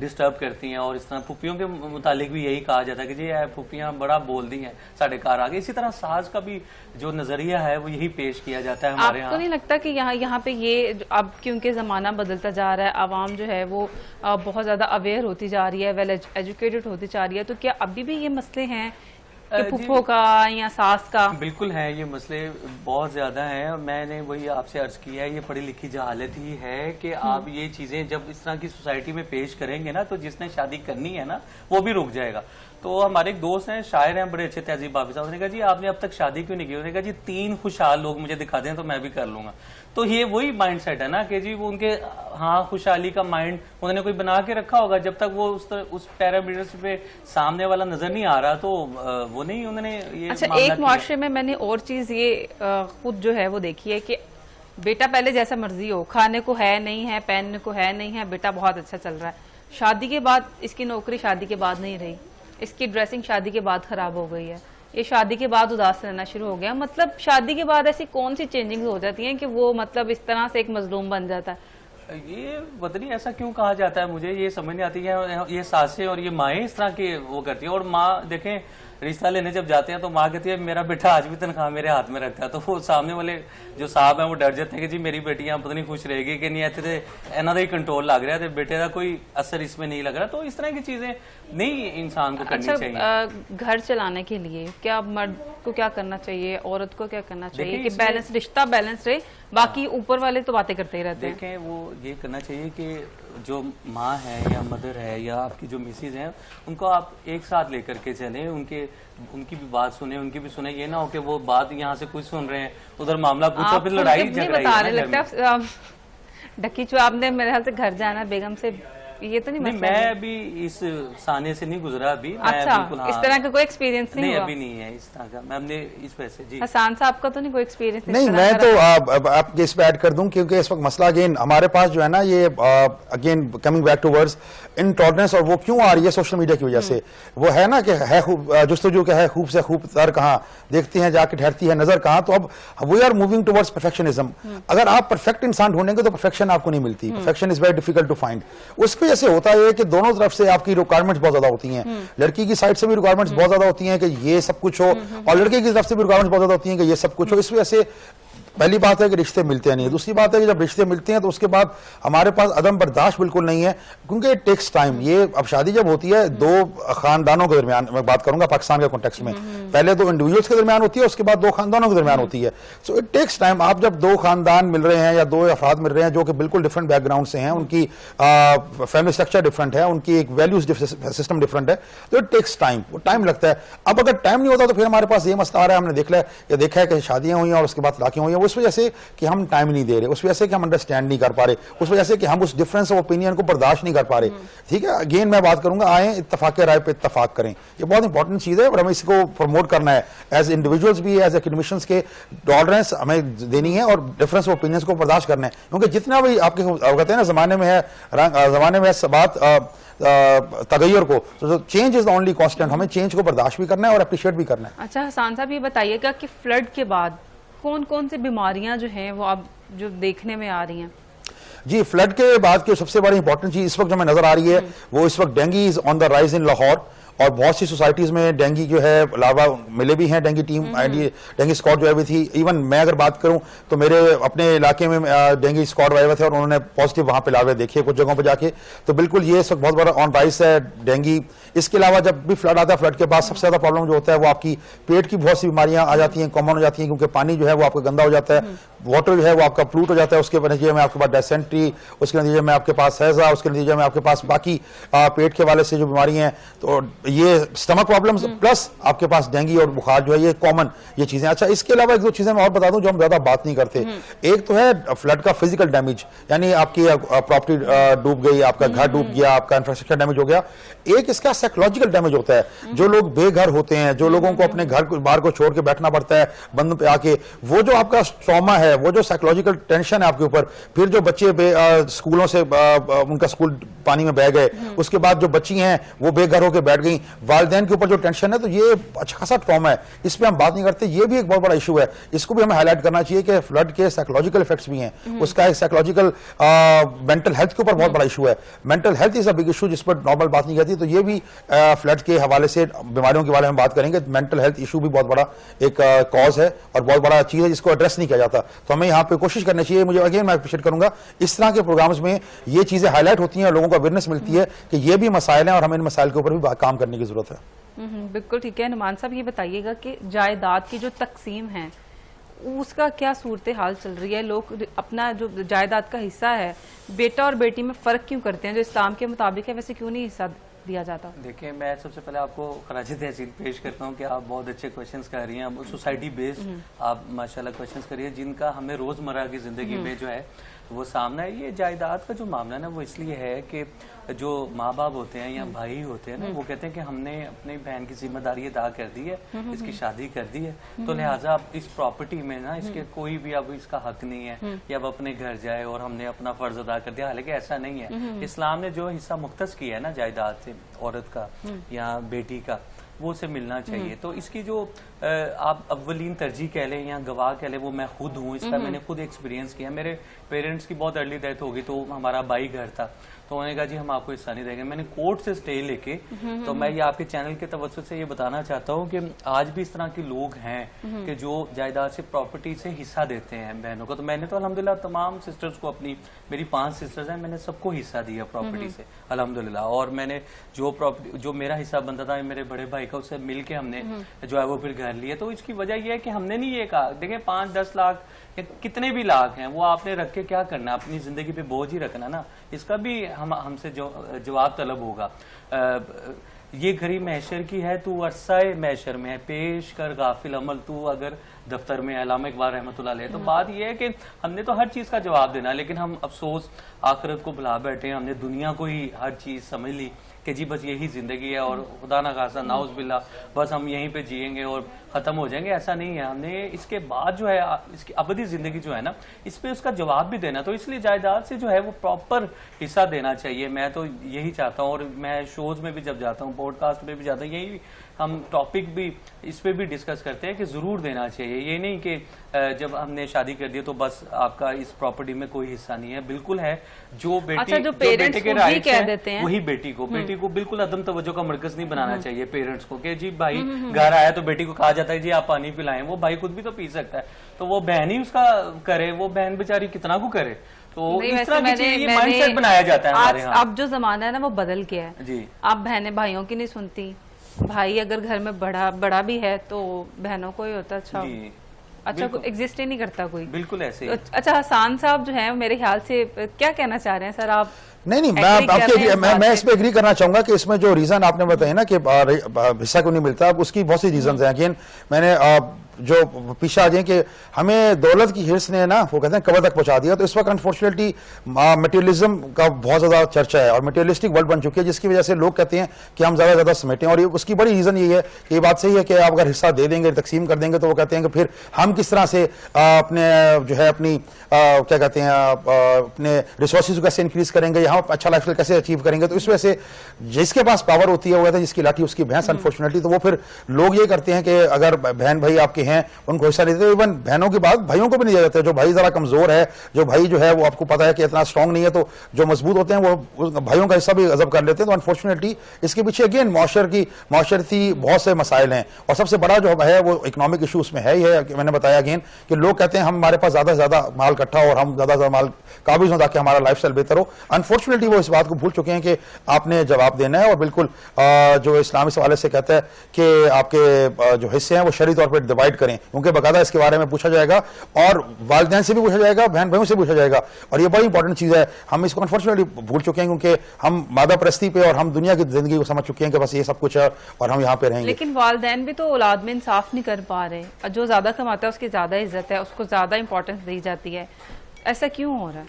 डिस्टर्ब करती हैं, और इस तरह फूफियों के मुतालिक भी यही कहा जाता है कि जी फूफियां बड़ा बोल दी हैं साढ़े घर आगे। इसी तरह सास का भी जो नजरिया है वो यही पेश किया जाता है हमारे यहाँ। आपको नहीं लगता कि यहाँ पे ये अब क्योंकि जमाना बदलता जा रहा है, आवाम जो है वो बहुत ज्यादा अवेयर होती जा रही है, वेल एजुकेटेड होती जा रही है, तो क्या अभी भी ये मसले हैं कि फूफो का या सास का? बिल्कुल है, ये मसले बहुत ज्यादा हैं। और मैंने वही आपसे अर्ज किया है, ये पढ़ी लिखी जहालत ही है कि आप ये चीजें जब इस तरह की सोसाइटी में पेश करेंगे ना, तो जिसने शादी करनी है ना वो भी रुक जाएगा। तो हमारे एक दोस्त हैं, शायर हैं, बड़े अच्छे तहजीब हाफिज साहब, उन्होंने कहा जी आपने अब तक शादी क्यों नहीं की? उन्होंने कहा जी 3 खुशहाल लोग मुझे दिखा दें तो मैं भी कर लूंगा। तो ये वही माइंड सेट है ना कि जी वो उनके खुशहाली का माइंड उन्होंने कोई बना के रखा होगा। जब तक वो उस पैरामीटर्स पे सामने वाला नजर नहीं आ रहा तो वो नहीं उन्होंने ये। अच्छा, एक मुआशरे में मैंने और चीज ये खुद जो है वो देखी है कि बेटा पहले जैसा मर्जी हो, खाने को है नहीं है, पहनने को है नहीं है, बेटा बहुत अच्छा चल रहा है। शादी के बाद इसकी नौकरी शादी के बाद नहीं रही, इसकी ड्रेसिंग शादी के बाद खराब हो गई है, ये शादी के बाद उदास रहना शुरू हो गया। मतलब शादी के बाद ऐसी कौन सी चेंजिंग हो जाती हैं कि वो मतलब इस तरह से एक मजलूम बन जाता है? ये पता नहीं ऐसा क्यों कहा जाता है, मुझे ये समझ नहीं आती है। ये सासें और ये माएँ इस तरह की वो करती है, और माँ देखें रिश्ता लेने जब जाते हैं तो माँ कहती है मेरा बेटा आज भी तनख्वाह मेरे हाथ में रखता है, तो वो सामने वाले जो साहब हैं वो डर जाते हैं कि जी मेरी बेटी यहाँ पता नहीं खुश रहेगी कि नहीं, इतने इन्हों का ही कंट्रोल लग रहा है, बेटे का कोई असर इसमें नहीं लग रहा। तो इस तरह की चीजें नहीं इंसान को करनी चाहिए। घर चलाने के लिए क्या मर्द को क्या करना चाहिए, औरत को क्या करना चाहिए कि इसमें- बैलेंस, रिश्ता बैलेंस रहे, बाकी ऊपर वाले तो बातें करते ही रहते हैं। देखें वो ये करना चाहिए कि जो माँ है या मदर है या आपकी जो मिसेज हैं उनको आप एक साथ लेकर के चलें, उनकी भी बात सुने, उनकी भी सुने। ये ना हो कि वो बात यहाँ से कुछ सुन रहे हैं उधर मामला कुछ और फिर लड़ाई नहीं झगड़ा बता रहे, लगता है ढकी जो आपने मेरे ख्याल से घर जाना बेगम से, ये तो नहीं नहीं, मसला मैं है। अभी इस साने से नहीं गुजरा अभी। मैं अच्छा, बिल्कुल, हाँ, इस तरह का कोई एक्सपीरियंस नहीं नहीं हुआ? अभी नहीं है इस तरह का। मैं हमने इस वजह से जी हसान साहब का तो नहीं कोई एक्सपीरियंस? नहीं, मैं तो आपके इस पे ऐड कर दूं क्योंकि इस वक्त मसला अगेन हमारे पास जो है ना, ये again coming back towards intolerance, और वो क्यों आ रही है सोशल मीडिया की वजह से। वो है ना कि है जुस्तजू के है खूब से खूब तर कहाँ, देखती हैं जाके ठहरती है नजर कहाँ। तो अब we are moving towards perfectionism. अगर आप परफेक्ट इंसान ढूंढेंगे तो परफेक्शन आपको नहीं मिलती। Perfection is very difficult to find. उस वजह से होता है कि दोनों तरफ से आपकी रिक्वायरमेंट्स बहुत ज्यादा होती हैं। लड़की की साइड से भी रिक्वायरमेंट्स बहुत ज्यादा होती हैं कि ये सब कुछ हो, और लड़के की तरफ से भी रिक्वायरमेंट्स बहुत ज्यादा होती हैं कि ये सब कुछ हो। इस वजह से पहली बात है कि रिश्ते मिलते नहीं है। दूसरी बात है कि जब रिश्ते मिलते हैं तो उसके बाद हमारे पास अदम बर्दाश्त बिल्कुल नहीं है, क्योंकि इट टेक्स टाइम। ये अब शादी जब होती है दो खानदानों के दरमियान, मैं बात करूंगा पाकिस्तान के कॉन्टेक्स्ट में, पहले दो इंडिविजुअल्स के दरमियान होती है, उसके बाद दो खानदानों के दरमियान होती है। So it takes time. आप जब दो खानदान मिल रहे हैं या दो अफराद मिल रहे हैं जो कि बिल्कुल डिफरेंट बैकग्राउंड से हैं, उनकी फैमिली स्ट्रक्चर डिफरेंट है, उनकी एक वैल्यूज सिस्टम डिफरेंट है, तो इट टेक्स टाइम, वो टाइम लगता है। अब अगर टाइम नहीं होता तो फिर हमारे पास ये मसला आ रहा है, हमने देखा है कि शादियां हुई हैं और उसके बाद तलाक़ें हुई हैं, उस वजह से कि हम टाइम नहीं दे रहे, उस वजह से कि हम अंडरस्टैंड नहीं कर पा रहे, उस वजह से कि हम उस डिफरेंस ऑफ ओपिनियन को बर्दाश्त नहीं कर पा रहे। ठीक है, अगेन मैं बात करूंगा, आए इत्तफाक राय पे इत्तफाक करें, ये बहुत इंपॉर्टेंट चीज है और हमें इसको प्रमोट करना है एज इंडिविजुअल्स भी, एज एकेडमिशियंस के टॉलरेंस हमें देनी है और डिफरेंस ऑफ ओपिनियंस को बर्दाश्त करना है। क्योंकि जितना भी आपके कहते हैं ना जमाने में है जमाने में बात तगैर को, तो change is the only constant. हमें चेंज को बर्दाश्त भी करना है और अप्रिशिएट भी करना है। अच्छा हसान साहब, ये बताइएगा कि फ्लड के बाद कौन कौन सी बीमारियां जो हैं वो अब जो देखने में आ रही हैं? जी, फ्लड के बाद की सबसे बड़ी इंपॉर्टेंट चीज इस वक्त जो हमें नजर आ रही है वो इस वक्त dengue is on the rise in Lahore, और बहुत सी सोसाइटीज में डेंगू जो है लावा मिले भी हैं। डेंगू टीम डेंगू स्क्वाड जो है भी थी। इवन मैं अगर बात करूं तो मेरे अपने इलाके में डेंगू स्क्वाड आए हुए थे और उन्होंने पॉजिटिव वहां पे लावे देखे कुछ जगहों पे जाके। तो बिल्कुल ये इस वक्त बहुत बड़ा ऑन राइज है डेंगू। इसके अलावा जब भी फ्लड आता है, फ्लड के बाद सबसे ज्यादा प्रॉब्लम जो होता है वो आपकी पेट की बहुत सी बीमारियां आ जाती हैं, कॉमन हो जाती हैं, क्योंकि पानी जो है वो आपका गंदा हो जाता है, वाटर जो है वो आपका प्लूट हो जाता है, उसके नतीजे में आपके पास डायसेंट्री, उसके नतीजे में आपके पास हैजा, उसके नतीजे में आपके पास बाकी पेट के वाले से जो बीमारियां हैं, तो ये स्टमक प्रॉब्लम्स प्लस आपके पास डेंगू और बुखार जो है ये कॉमन ये चीजें। अच्छा, इसके अलावा एक दो चीजें मैं और बता दूं जो हम ज्यादा बात नहीं करते। एक तो है फ्लड का फिजिकल डैमेज, यानी आपकी प्रॉपर्टी डूब गई, आपका घर डूब गया, आपका इंफ्रास्ट्रक्चर डैमेज हो गया। एक इसका साइकोलॉजिकल डैमेज होता है, जो लोग बेघर होते हैं, जो लोगों को अपने घर बाहर को छोड़ के बैठना पड़ता है बंद पे आके, वो जो आपका ट्रॉमा है, वो जो साइकोलॉजिकल टेंशन है आपके ऊपर, फिर जो बच्चे स्कूलों से उनका स्कूल पानी में बह गए, उसके बाद जो बच्ची हैं वो बेघर होकर बैठ गई, वालिदैन के ऊपर जो टेंशन है, तो ये अच्छा खासा ट्रॉमा है, इस पे हम बात नहीं करते। ये भी एक बहुत बड़ा इशू है, इसको भी हमें हाईलाइट करना चाहिए कि फ्लड के साइकोलॉजिकल इफेक्ट्स भी हैं। उसका एक साइकोलॉजिकल मेंटल हेल्थ के ऊपर बहुत बड़ा इशू है। Mental health is a big issue जिस पर नॉर्मल बात नहीं करती, तो ये भी फ्लड के हवाले से बीमारियों के बारे में बात करेंगे। मेंटल हेल्थ इशू भी बहुत बड़ा एक कॉज है और बहुत बड़ा चीज है जिसको एड्रेस नहीं किया जाता, तो हमें यहाँ पे कोशिश करनी चाहिए। मुझे अगेन मैं अप्रिशिएट करूंगा इस तरह के प्रोग्राम्स में ये चीजें हाईलाइट होती हैं और लोगों को अवेयरनेस मिलती है कि ये भी मसाइल हैं और हमें इन मसाइल के ऊपर भी काम करने की जरूरत है। बिल्कुल ठीक है। नुमान साहब, ये बताइएगा कि जायदाद की जो तकसीम है उसका क्या सूरत हाल चल रही है? लोग अपना जो जायदाद का हिस्सा है, बेटा और बेटी में फर्क क्यों करते हैं? जो इस्लाम के मुताबिक है वैसे क्यों नहीं हिस्सा दिया जाता? देखिए, मैं सबसे पहले आपको खराज तहसीन पेश करता हूँ कि आप बहुत अच्छे क्वेश्चंस कर रही हैं, सोसाइटी बेस्ड आप माशाल्लाह क्वेश्चंस कर रही हैं जिनका हमें रोजमर्रा की जिंदगी में जो है वो सामना है। ये जायदाद का जो मामला है ना, वो इसलिए है कि जो माँ बाप होते हैं या भाई होते हैं ना, वो कहते हैं कि हमने अपनी बहन की जिम्मेदारी अदा कर दी है, इसकी शादी कर दी है, तो लिहाजा अब इस प्रॉपर्टी में ना इसके कोई भी अब इसका हक नहीं है कि अब अपने घर जाए और हमने अपना फर्ज अदा कर दिया। हालांकि ऐसा नहीं है। इस्लाम ने जो हिस्सा मुख्तस किया है ना जायदाद से औरत का या बेटी का, वो उसे मिलना चाहिए। तो इसकी जो आप अव्वलीन तरजीह कह लें या गवाह कह लें, वो मैं खुद हूँ। इसका मैंने खुद एक्सपीरियंस किया। मेरे पेरेंट्स की बहुत अर्ली डेथ हो गई, तो हमारा भाई घर था, तो उन्होंने कहा जी हम आपको हिस्सा नहीं देंगे। मैंने कोर्ट से स्टे लेके, तो मैं ये आपके चैनल के तवज्जुह से ये बताना चाहता हूँ कि आज भी इस तरह के लोग हैं कि जो जायदाद से, प्रॉपर्टी से हिस्सा देते हैं बहनों को। तो मैंने तो अल्हम्दुलिल्लाह तमाम सिस्टर्स को, अपनी मेरी 5 सिस्टर्स हैं, मैंने सबको हिस्सा दिया प्रॉपर्टी से अल्हम्दुलिल्लाह। और मैंने जो प्रॉपर्टी, जो मेरा हिस्सा बनता था मेरे बड़े भाई का, उससे मिल के हमने जो है वो फिर घर लिया। तो इसकी वजह यह है कि हमने नहीं ये कहा देखें 5-10 लाख कितने भी लाख हैं वो आपने रख के क्या करना, अपनी जिंदगी पे बोझ ही रखना ना। इसका भी हमसे जवाब तलब होगा। ये घड़ी मैशर की है, तू अरसाए मैशर में है, पेश कर गाफिल अमल तू अगर दफ्तर में। अल्लामा इकबाल रहमतुल्लाह अलैह। तो बात यह है कि हमने तो हर चीज का जवाब देना, लेकिन हम अफसोस आखिरत को भुला बैठे। हमने दुनिया को ही हर चीज समझ ली कि जी बस यही जिंदगी है और खुदा ना खासा नाउज बिल्ला बस हम यहीं पे जिएंगे और खत्म हो जाएंगे। ऐसा नहीं है। हमने इसके बाद जो है, इसकी अबदी जिंदगी जो है ना, इस पे उसका जवाब भी देना। तो इसलिए जायदाद से जो है वो प्रॉपर हिस्सा देना चाहिए। मैं तो यही चाहता हूँ, और मैं शोज में भी जब जाता हूँ, पॉडकास्ट में भी जाता हूँ, यही हम टॉपिक भी इस पे भी डिस्कस करते हैं कि जरूर देना चाहिए। ये नहीं कि जब हमने शादी कर दी तो बस आपका इस प्रॉपर्टी में कोई हिस्सा नहीं है। बिल्कुल है। जो बेटी, अच्छा, जो बेटे पेरेंट्स के को भी राइट्स कह हैं, देते हैं, वही बेटी को बिल्कुल अदम तवज्जो का मरकज नहीं बनाना चाहिए पेरेंट्स को कि जी भाई घर आया तो बेटी को कहा जाता है जी आप पानी पिलाएं। वो भाई खुद भी तो पी सकता है, तो वो बहन ही उसका करे। वो बहन बेचारी कितना को करे। तो इस तरह की चीज़, ये माइंडसेट बनाया जाता है हमारे यहाँ। अब जो जमाना है ना वो बदल गया है जी। आप बहनें भाइयों की नहीं सुनती, भाई अगर घर में बड़ा भी है तो बहनों को ही होता अच्छा जी, अच्छा एग्जिस्ट ही नहीं करता कोई। बिल्कुल ऐसे ही। अच्छा, हसन साहब जो है मेरे ख्याल से क्या कहना चाह रहे हैं सर आप? नहीं, मैं agree कर रहे हैं इस बात मैं से? इस पे एग्री करना चाहूंगा कि इसमें जो रीजन आपने बताया ना कि हिस्सा क्यों नहीं मिलता, अब उसकी बहुत सी रीजन हैं। अगेन मैंने जो पीछे आ जाए कि हमें दौलत की हिर्स ने ना, वो कहते हैं कबर तक पहुंचा दिया। तो इस वक्त अनफॉर्चुनेटली मटेरियलिज्म का बहुत ज्यादा चर्चा है और मटेरियलिस्टिक वर्ल्ड बन चुकी है, जिसकी वजह से लोग कहते हैं कि हम ज्यादा ज्यादा समेटें। और उसकी बड़ी रीजन ये है कि ये बात सही है कि आप अगर हिस्सा दे देंगे, तकसीम कर देंगे, तो वो कहते हैं कि फिर हम किस तरह से अपने जो है अपनी क्या कहते हैं अपने रिसोर्सेज को कैसे इंक्रीज करेंगे, यहाँ अच्छा लाइफस्टाइल कैसे अचीव करेंगे। तो इस वजह से जिसके पास पावर होती है वो कहता है जिसकी लाठी उसकी भैंस, अनफॉर्चुनेटली। तो वो फिर लोग ये करते हैं कि अगर बहन भाई आपके हैं उनको हिस्सा नहीं देते। इवन बहनों की बात भाइयों को भी नहीं दिया जाता है। जो भाई जरा कमजोर है, जो भाई जो है वो आपको पता है कि इतना स्ट्रांग नहीं है, तो जो मजबूत होते हैं वो भाइयों का हिस्सा भी गजब कर लेते हैं। तो अनफॉर्चुनेटली इसके पीछे अगेन माशरती बहुत से मसाइल हैं, और सबसे बड़ा जो है वो इकोनॉमिक इशू उसमें है ही है। मैंने बताया अगेन कि लोग कहते हैं हमारे पास ज्यादा से ज्यादा माल इकट्ठा और हम ज्यादा से ज्यादा माल काबिज हों ताकि हमारा लाइफस्टाइल बेहतर हो। अनफॉर्चुनेटली वो इस बात को भूल चुके हैं कि आपने जवाब देना है, और बिल्कुल जो इस्लामी सवाले से कहता है कि आपके जो हिस्से हैं वो शरई तौर पर डिवाइड करें, क्योंकि बाकायदा इसके बारे में पूछा जाएगा और वालिदैन से भी पूछा जाएगा, बहन भाइयों से पूछा जाएगा। और ये बड़ी इंपॉर्टेंट चीज है। हम इसको अनफॉर्चुनेटली भूल चुके हैं क्योंकि हम मादा परस्ती पे और हम दुनिया की जिंदगी को समझ चुके हैं कि बस ये सब कुछ है और हम यहाँ पे रहेंगे। लेकिन वालिदैन भी तो औलाद में इंसाफ नहीं कर पा रहे। जो ज्यादा कमाता है उसकी ज्यादा इज्जत है, उसको ज्यादा इंपॉर्टेंस दी जाती है। ऐसा क्यों हो रहा है?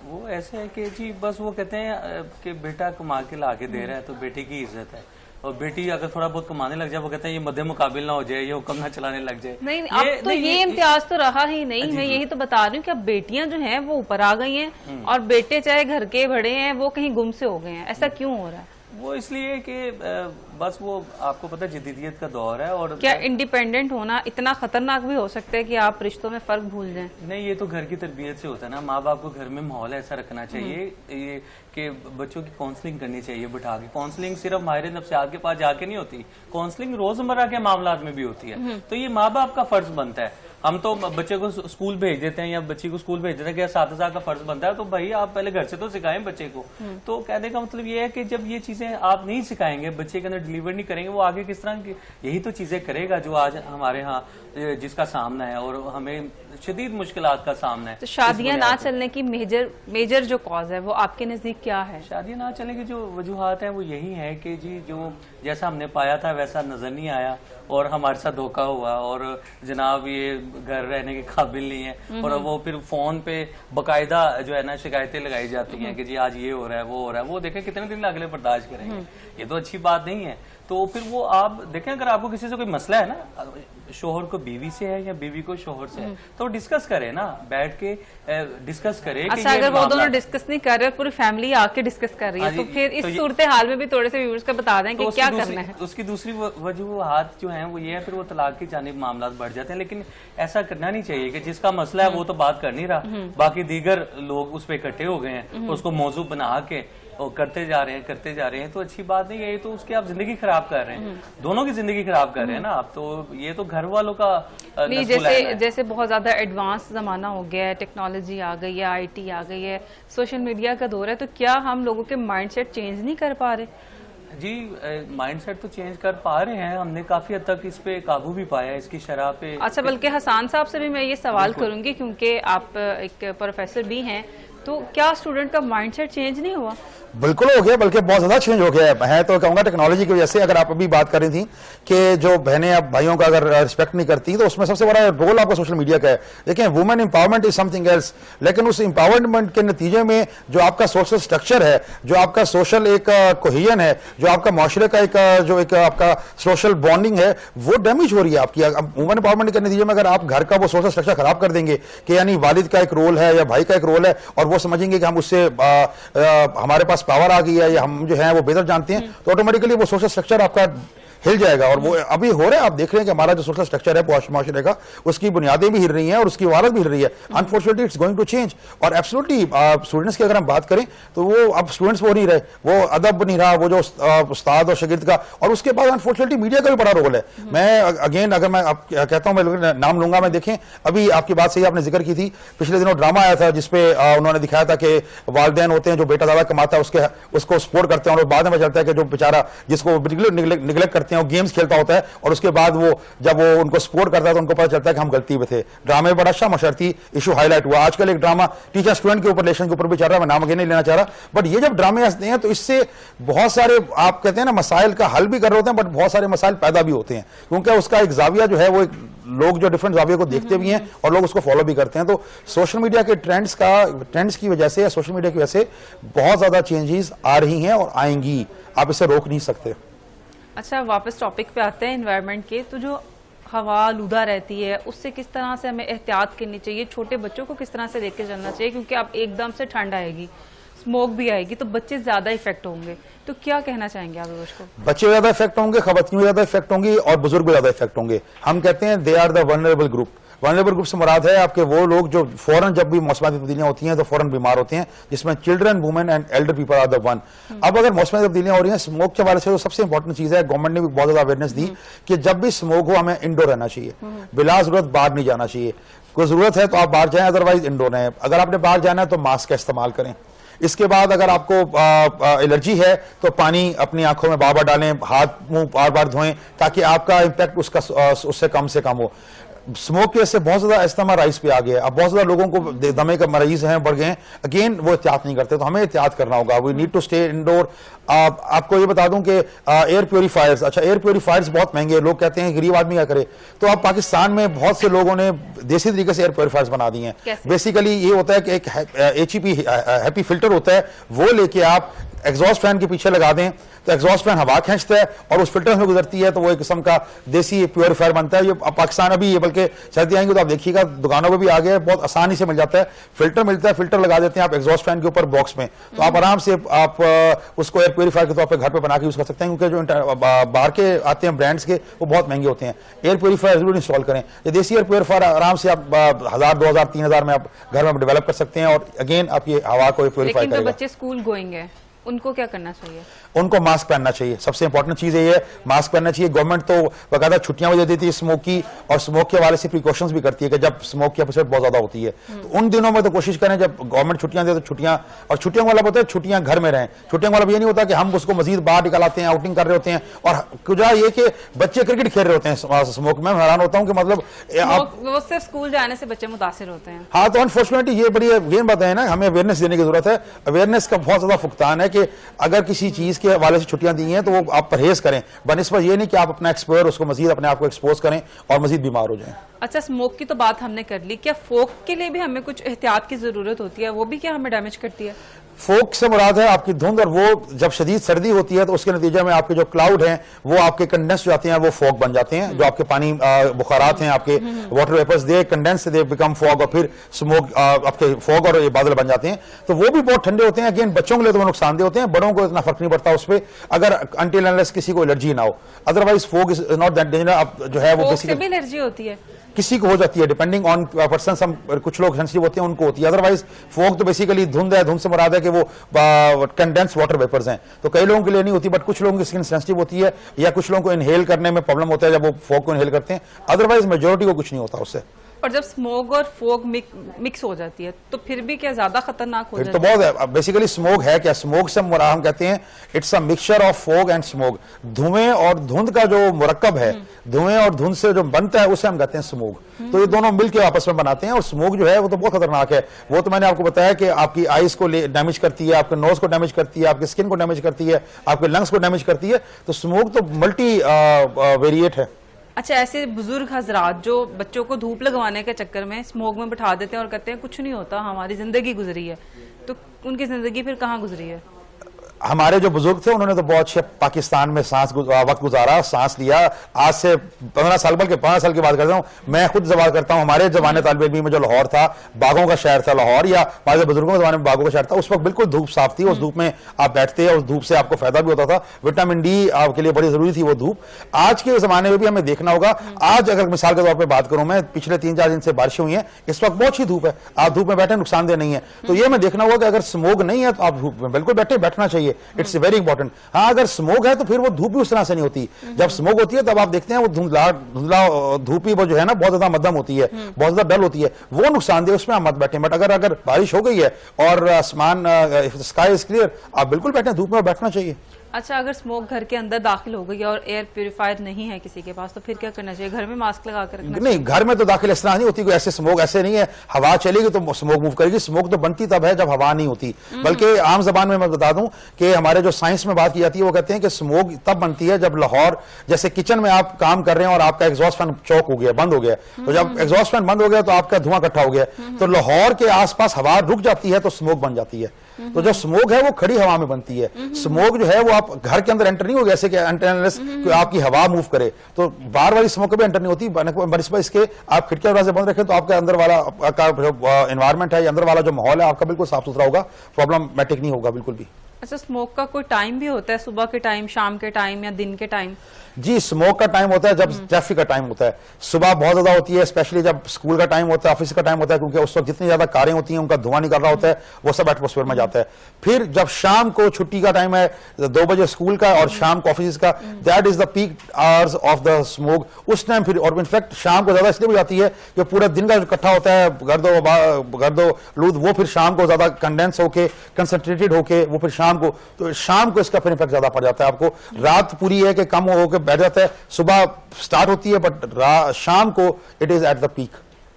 वो ऐसे है कि जी बस वो कहते हैं कि बेटा कमा के ला के दे रहा है तो बेटे की इज्जत है, और बेटी अगर थोड़ा बहुत कमाने लग जाए वो कहते हैं ये मध्य मुकाबिल ना हो जाए, ये हुक्म ना चलाने लग जाए। नहीं, अब तो ये इम्तियाज तो रहा ही नहीं। मैं यही तो बता रही हूँ कि अब बेटियां जो हैं वो ऊपर आ गई हैं और बेटे चाहे घर के बड़े हैं वो कहीं गुम से हो गए हैं। ऐसा क्यों हो रहा है? वो इसलिए कि बस वो आपको पता है जदीदियत का दौर है। और क्या इंडिपेंडेंट होना इतना खतरनाक भी हो सकता है कि आप रिश्तों में फर्क भूल जाएं? नहीं, ये तो घर की तरबियत से होता है ना। माँ बाप को घर में माहौल ऐसा रखना चाहिए ये कि बच्चों की काउंसलिंग करनी चाहिए बिठा के। काउंसलिंग सिर्फ माहिर नफ्सियात के पास जाके नहीं होती, काउंसलिंग रोजमर्रा के मामलात में भी होती है। तो ये माँ बाप का फर्ज बनता है। हम तो बच्चे को स्कूल भेज देते हैं या बच्ची को स्कूल भेज देते हैं कि साथ का फर्ज बनता है, तो भाई आप पहले घर से तो सिखाएं बच्चे को। तो कहने का मतलब ये है कि जब ये चीजें आप नहीं सिखाएंगे, बच्चे के अंदर डिलीवर नहीं करेंगे, वो आगे किस तरह की यही तो चीजें करेगा जो आज हमारे यहाँ जिसका सामना है, और हमें शदीद मुश्किलात का सामना है। तो शादियां ना चलने की मेजर जो कॉज है वो आपके नजदीक क्या है? शादियां ना चलने की जो वजूहात हैं वो यही है कि जी जो जैसा हमने पाया था वैसा नजर नहीं आया और हमारे साथ धोखा हुआ, और जनाब ये घर रहने के काबिल नहीं है, और वो फिर फोन पे बकायदा जो है ना शिकायतें लगाई जाती हैं कि जी आज ये हो रहा है वो हो रहा है। वो देखें कितने दिन अगले बर्दाश्त करेंगे, ये तो अच्छी बात नहीं है। तो फिर वो आप देखें, अगर आपको किसी से कोई मसला है ना, शोहर को बीवी से है या बीवी को शोहर से है, तो डिस्कस करें ना, बैठ के डिस्कस करें। अच्छा, अगर वो दोनों डिस्कस नहीं कर रहे, पूरी फैमिली आके डिस्कस कर रही है, तो फिर इस सूरत हाल में भी थोड़े से व्यूअर्स को बता दें कि क्या करना है। उसकी दूसरी वजूहात जो हैं वो ये है, फिर वो तलाक की जानिब मामला बढ़ जाते हैं। लेकिन ऐसा करना नहीं चाहिए कि जिसका मसला है वो तो बात कर नहीं रहा, बाकी दीगर लोग उस पर इकट्ठे हो गए हैं, उसको मौजू बना के और करते जा रहे हैं, तो अच्छी बात नहीं है। ये तो उसकी आप जिंदगी खराब कर रहे हैं, दोनों की जिंदगी खराब कर रहे हैं ना आप। तो ये तो घर वालों का नहीं, जैसे बहुत ज्यादा एडवांस जमाना हो गया है, टेक्नोलॉजी आ गई है, IT आ गई है, सोशल मीडिया का दौर है, तो क्या हम लोगों के माइंडसेट चेंज नहीं कर पा रहे? जी, माइंडसेट तो चेंज कर पा रहे हैं, हमने काफी हद तक इस पे काबू भी पाया है, इसकी शराह पे। अच्छा, बल्कि हसान साहब से भी मैं ये सवाल करूंगी, क्योंकि आप एक प्रोफेसर भी हैं, तो क्या स्टूडेंट का माइंडसेट चेंज नहीं हुआ? बिल्कुल हो गया, बल्कि बहुत ज्यादा चेंज हो गया है। मैं तो कहूंगा टेक्नोलॉजी की वजह से। अगर आप अभी बात कर रही थी कि जो बहनें अब भाइयों का अगर रिस्पेक्ट नहीं करती, तो उसमें सबसे बड़ा रोल आपका सोशल मीडिया का है। देखिए, women empowerment is something else, लेकिन उस एम्पावरमेंट के नतीजे में जो आपका सोशल स्ट्रक्चर है, जो आपका सोशल एक कोहेजन है, जो आपका माशरे का जो एक आपका सोशल बॉन्डिंग है, वो डैमेज हो रही है आपकी। वुमेन एम्पावरमेंट के नतीजे में अगर आप घर का वो सोशल स्ट्रक्चर खराब कर देंगे कि यानी वालिद का एक रोल है या भाई का एक रोल है, और वो समझेंगे कि हम उससे हमारे पास पावर आ गई है या हम जो है वो बेहतर जानते हैं, तो ऑटोमेटिकली वो सोशल स्ट्रक्चर आपका हिल जाएगा। और वो अभी हो रहा है, आप देख रहे हैं कि हमारा जो सोशल स्ट्रक्चर है माशरे का, उसकी बुनियादें भी हिल रही हैं और उसकी इमारत भी हिल रही है। Unfortunately it's going to change. और एब्सोल्युटली स्टूडेंट्स की अगर हम बात करें, तो वो अब स्टूडेंट्स वो नहीं रहे, वो अदब नहीं रहा, वो जो उस्ताद और शागिर्द का। और उसके बाद अनफॉर्चुनेटली मीडिया का भी बड़ा रोल है। मैं अगेन अगर मैं कहता हूं, मैं नाम लूंगा, मैं देखें अभी आपकी बात सही आपने जिक्र की थी, पिछले दिनों ड्रामा आया था जिसपे उन्होंने दिखाया था कि वालिदैन होते हैं जो बेटा ज्यादा कमाता है उसको सपोर्ट करते हैं, और बाद में चलता है कि जो बेचारा जिसको निगलेक्ट करते हैं, गेम्स खेलता होता है, और उसके बाद वो जब वो उनको सपोर्ट करता है तो उनको पता चलता है कि हम गलती में थे। ड्रामे में बड़ा अच्छा मशर्ती इशू हाईलाइट हुआ। आजकल एक ड्रामा टीचर स्टूडेंट के ऊपर, रिलेशन के ऊपर भी चल रहा है, मैं नाम आगे नहीं लेना चाह रहा, बट ये जब ड्रामे आते हैं तो इससे बहुत सारे आप कहते हैं ना मसाइल का हल भी कर रहे होते हैं, बट बहुत सारे मसाइल पैदा भी होते हैं, क्योंकि उसका एक जाविया जो है वो लोग जो डिफरेंट जाविया को देखते भी हैं और लोग उसको फॉलो भी करते हैं। तो सोशल मीडिया के ट्रेंड्स की वजह से, सोशल मीडिया की वजह से बहुत ज्यादा चेंजेस आ रही हैं और आएंगी, आप इसे रोक नहीं सकते। अच्छा, वापस टॉपिक पे आते हैं एनवायरनमेंट के। तो जो हवा आलूदा रहती है, उससे किस तरह से हमें एहतियात करनी चाहिए? छोटे बच्चों को किस तरह से लेके चलना चाहिए? क्योंकि अब एकदम से ठंड आएगी, स्मोक भी आएगी, तो बच्चे ज्यादा इफेक्ट होंगे। तो क्या कहना चाहेंगे आप उसको? बच्चे ज्यादा इफेक्ट होंगे, खवातीन ज्यादा इफेक्ट होंगी और बुजुर्ग भी ज्यादा इफेक्ट होंगे। हम कहते हैं they are the vulnerable group. Vulnerable group से मुराद है आपके वो लोग जो फौरन जब भी मौसमाती तब्दीलियां होती हैं तो फौरन बीमार होते हैं, जिसमें children, women and elder people are the one. अब अगर मौसमाती तब्दीलियां हो रही हैं स्मोक के हवाले से, तो सबसे इंपॉर्टेंट चीज है, गवर्नमेंट ने भी बहुत ज्यादा अवेयरनेस दी कि जब भी स्मोक हो हमें इंडोर रहना चाहिए, बिला जरूरत बाहर नहीं जाना चाहिए। कोई जरूरत है तो आप बाहर जाएं, अदरवाइज इंडोर रहें। अगर आपने बाहर जाना है तो मास्क का इस्तेमाल करें। इसके बाद अगर आपको एलर्जी है तो पानी अपनी आंखों में बार-बार डालें, हाथ मुंह बार-बार धोएं, ताकि आपका इंपैक्ट उससे कम से कम हो। स्मोक की वजह से बहुत ज्यादा अस्थमा राइज पे आ गया। अब बहुत ज्यादा लोगों को दमे के मरीज हैं, बढ़ गए हैं। अगेन वो एहतियात नहीं करते, तो हमें एहतियात करना होगा। We need to stay indoor. आपको ये बता दूं कि एयर प्योरीफायर्स, अच्छा एयर प्योरीफायर्स बहुत महंगे हैं। लोग कहते हैं गरीब आदमी क्या करे, तो अब पाकिस्तान में बहुत से लोगों ने देसी तरीके से एयर प्योरीफायर्स बना दिए हैं। बेसिकली ये होता है कि एक HEP हैप्पी फिल्टर होता है, वो लेके आप एग्जॉस्ट फैन के पीछे लगा दें तो एग्जॉस्ट फैन हवा खींचता है और उस फिल्टर में गुजरती है, तो वो एक किस्म का देसी प्योरीफायर बनता है। ये पाकिस्तान अभी ये बल्कि सर्दी आएंगे तो आप देखिएगा दुकानों में भी आ गया है, बहुत आसानी से मिल जाता है। फिल्टर मिलता है, फिल्टर लगा देते हैं आप एग्जॉस्ट फैन के ऊपर बॉक्स में, तो आप आराम से आप उसको एयर प्योरीफायर के तौर पर घर पे बना के यूज कर सकते हैं, क्योंकि जो बाहर के आते हैं ब्रांड्स के वो बहुत महंगे होते हैं। एयर प्योरीफायर जरूर इंस्टॉल करें। ये देसी एयर प्योरीफायर आराम से आप 1000, 2000, 3000 में आप घर में डेवलप कर सकते हैं, और अगेन आप ये हवा को प्योरीफाई करेगा। लेकिन जो बच्चे स्कूल गोइंग है उनको क्या करना चाहिए? उनको मास्क पहनना चाहिए। सबसे इंपॉर्टेंट चीज ये है, मास्क पहनना चाहिए। गवर्नमेंट तो बाकायदा छुट्टियां भी दे देती है स्मोक की, और स्मोक के हवाले से प्रिकॉशंस भी करती है कि जब स्मोक की एपिसोड बहुत ज्यादा होती है तो उन दिनों में तो कोशिश करें जब गवर्नमेंट छुट्टियां दे तो छुट्टियां, और छुट्टियों वाला होता है छुट्टियां घर में रहें। छुट्टियों वाला ये नहीं होता कि हम उसको मजीद बाहर निकालते हैं, आउटिंग कर रहे होते हैं। और कुछ ये कि बच्चे क्रिकेट खेल रहे होते हैं स्मोक में। मैं हैरान होता हूं कि मतलब वो सिर्फ स्कूल जाने से बच्चे मुतासिर होते हैं। हाँ, तो अनफॉर्चुनेटली ये बड़ी गेम बात है ना, हमें अवेयरनेस देने की जरूरत है। अवेयरनेस का बहुत ज्यादा फुकतान है कि अगर किसी चीज के हवाले से छुट्टियां दी हैं तो वो आप परहेज करें, बनिस्बत ये नहीं कि आप अपना एक्सपोजर उसको मजीद अपने आप को एक्सपोज करें और मजीद बीमार हो जाएं। अच्छा, स्मोक की तो बात हमने कर ली, क्या फोक के लिए भी हमें कुछ एहतियात की जरूरत होती है? वो भी क्या हमें डैमेज करती है? फोक से मुराद है आपकी धुंध, और वो जब शदीद सर्दी होती है तो उसके नतीजे में आपके जो क्लाउड हैं वो आपके कंडेंस हो जाते हैं, वो फॉग बन जाते हैं। जो आपके पानी बुखारात हैं, आपके water vapours, they condense, they become fog, और फिर स्मोक, आपके फॉग और ये बादल बन जाते हैं। तो वो भी बहुत ठंडे होते हैं। अगेन बच्चों के लिए तो वो नुकसानदेह होते हैं, बड़ों को इतना फर्क नहीं पड़ता उस पर, अगर अनटिल अनलेस किसी को एलर्जी ना हो। Otherwise fog is not that danger. अब जो है वो फोक से भी एलर्जी होती है? किसी को हो जाती है, डिपेंडिंग ऑन पर्सन। सम कुछ लोग सेंसिटिव होते हैं, उनको होती है। अदरवाइज फोग तो बेसिकली धुंध है, धुंध से मुराद है कि वो कंडेंस वाटर वेपर्स हैं। तो कई लोगों के लिए नहीं होती, बट कुछ लोगों की स्किन सेंसिटिव होती है, या कुछ लोगों को इनहेल करने में प्रॉब्लम होता है जब वो फोग को इनहेल करते हैं। अदरवाइज मेजोरिटी को कुछ नहीं होता उससे। और जब स्मोक और फोग मिक्स हो जाती है तो फिर भी क्या ज्यादा खतरनाक हो फिर जाती तो बहुत है। बेसिकली स्मोक है क्या? स्मोक से हम कहते हैं it's a mixture of fog and smoke. धुएं और धुंध का जो मुरक्कब है, धुएं और धुंध से जो बनता है उसे हम कहते हैं स्मोक। तो ये दोनों मिलकर आपस में बनाते हैं, और स्मोक जो है वो तो बहुत खतरनाक है। वो तो मैंने आपको बताया कि आपकी आईज को डैमेज करती है, आपके नोज को डैमेज करती है, आपकी स्किन को डैमेज करती है, आपके लंग्स को डैमेज करती है। तो स्मोक तो मल्टी वेरिएट है। अच्छा, ऐसे बुजुर्ग हजरात जो बच्चों को धूप लगवाने के चक्कर में स्मोक में बिठा देते हैं और कहते हैं कुछ नहीं होता, हमारी जिंदगी गुजरी है, तो उनकी जिंदगी फिर कहाँ गुजरी है? हमारे जो बुजुर्ग थे उन्होंने तो बहुत अच्छे पाकिस्तान में वक्त गुजारा, सांस लिया। आज से 15 साल, बल्कि 5 साल की बात करता हूँ, मैं खुद जबात करता हूँ। हमारे जमाने तालिब इल्मी में जो लाहौर था, बागों का शहर था लाहौर, या हमारे बुजुर्गों के जमाने में बागों का शहर था। उस वक्त बिल्कुल धूप साफ थी, उस धूप में आप बैठते, उस धूप से आपको फायदा भी होता था। विटामिन डी आपके लिए बड़ी जरूरी थी वो धूप। आज के जमाने में भी हमें देखना होगा। आज अगर मिसाल के तौर पर बात करूं, मैं पिछले 3-4 दिन से बारिशें हुई हैं, इस वक्त बहुत ही धूप है, आप धूप में बैठे, नुकसानदेह नहीं है। तो ये मैं देखना होगा कि अगर स्मोक नहीं है तो आप धूप में बिल्कुल बैठना चाहिए। It's very important. हाँ, अगर स्मोक है तो फिर वो धूप भी उस तरह से नहीं होती। जब स्मोक होती है तब आप देखते हैं वो धुंधला धूप ही वो जो है ना बहुत ज्यादा मध्यम होती है, बहुत ज्यादा डल होती है, वो नुकसानदेह, उसमें आप मत बैठें। बट अगर बारिश हो गई है और आसमान, स्काई इज क्लियर, आप बिल्कुल बैठें, धूप में बैठना चाहिए। अच्छा, अगर स्मोक घर के अंदर दाखिल हो गई और एयर प्यूरिफायर नहीं है किसी के पास, तो फिर क्या करना चाहिए? घर में मास्क लगा कर रखना? नहीं, घर में तो दाखिल इस तरह नहीं होती, कोई ऐसे स्मोक ऐसे नहीं है। हवा चलेगी तो स्मोक मूव करेगी। स्मोक तो बनती तब है जब हवा नहीं होती। बल्कि आम जबान में मैं बता दूं कि हमारे जो साइंस में बात की जाती है वो कहते हैं कि स्मोक तब बनती है जब लाहौर, जैसे किचन में आप काम कर रहे हैं और आपका एग्जॉस्ट फैन चौक हो गया, बंद हो गया, तो जब एग्जॉस्ट फैन बंद हो गया तो आपका धुआं इकट्ठा हो गया, तो लाहौर के आसपास हवा रुक जाती है तो स्मोक बन जाती है। तो जो स्मोक है वो खड़ी हवा में बनती है। स्मोक जो है वो आप घर के अंदर एंटर नहीं होगी, ऐसे कि आपकी हवा मूव करे, तो बाहर वाली स्मोक कभी एंटर नहीं होती। बनिस्बत इसके आप खिड़कियां दरवाजे बंद रखें तो आपका अंदर वाला का जो एनवायरमेंट है या अंदर वाला जो माहौल है आपका बिल्कुल साफ सुथरा होगा, प्रॉब्लमेटिक नहीं होगा बिल्कुल भी। अच्छा, स्मोक का कोई टाइम भी होता है? सुबह के टाइम, शाम के टाइम या दिन के टाइम? जी, स्मोक का टाइम होता है जब ट्रैफिक का टाइम होता है। सुबह बहुत ज्यादा होती है, स्पेशली जब स्कूल का टाइम होता है, ऑफिस का टाइम होता है, क्योंकि उस वक्त जितनी ज्यादा कारें होती हैं उनका धुआं निकल रहा होता है, वो सब एटमोस्फेयर में जाता है। फिर जब शाम को छुट्टी का टाइम है, 2 बजे स्कूल का और शाम को ऑफिस का, that is the peak hours of the smoke. उस टाइम फिर, और इनफैक्ट शाम को ज्यादा इसलिए हो जाती है कि पूरा दिन का जो इकट्ठा होता है गर्दो लूद, वो फिर शाम को ज्यादा कंडेंस होके, कंसंट्रेटेड होके, वो फिर शाम को, तो शाम को इसका फिर इफेक्ट ज्यादा पड़ जाता है आपको। रात पूरी है कि कम होकर बैठ जाता है, सुबह स्टार्ट होती है, बट शाम को it is at the peak.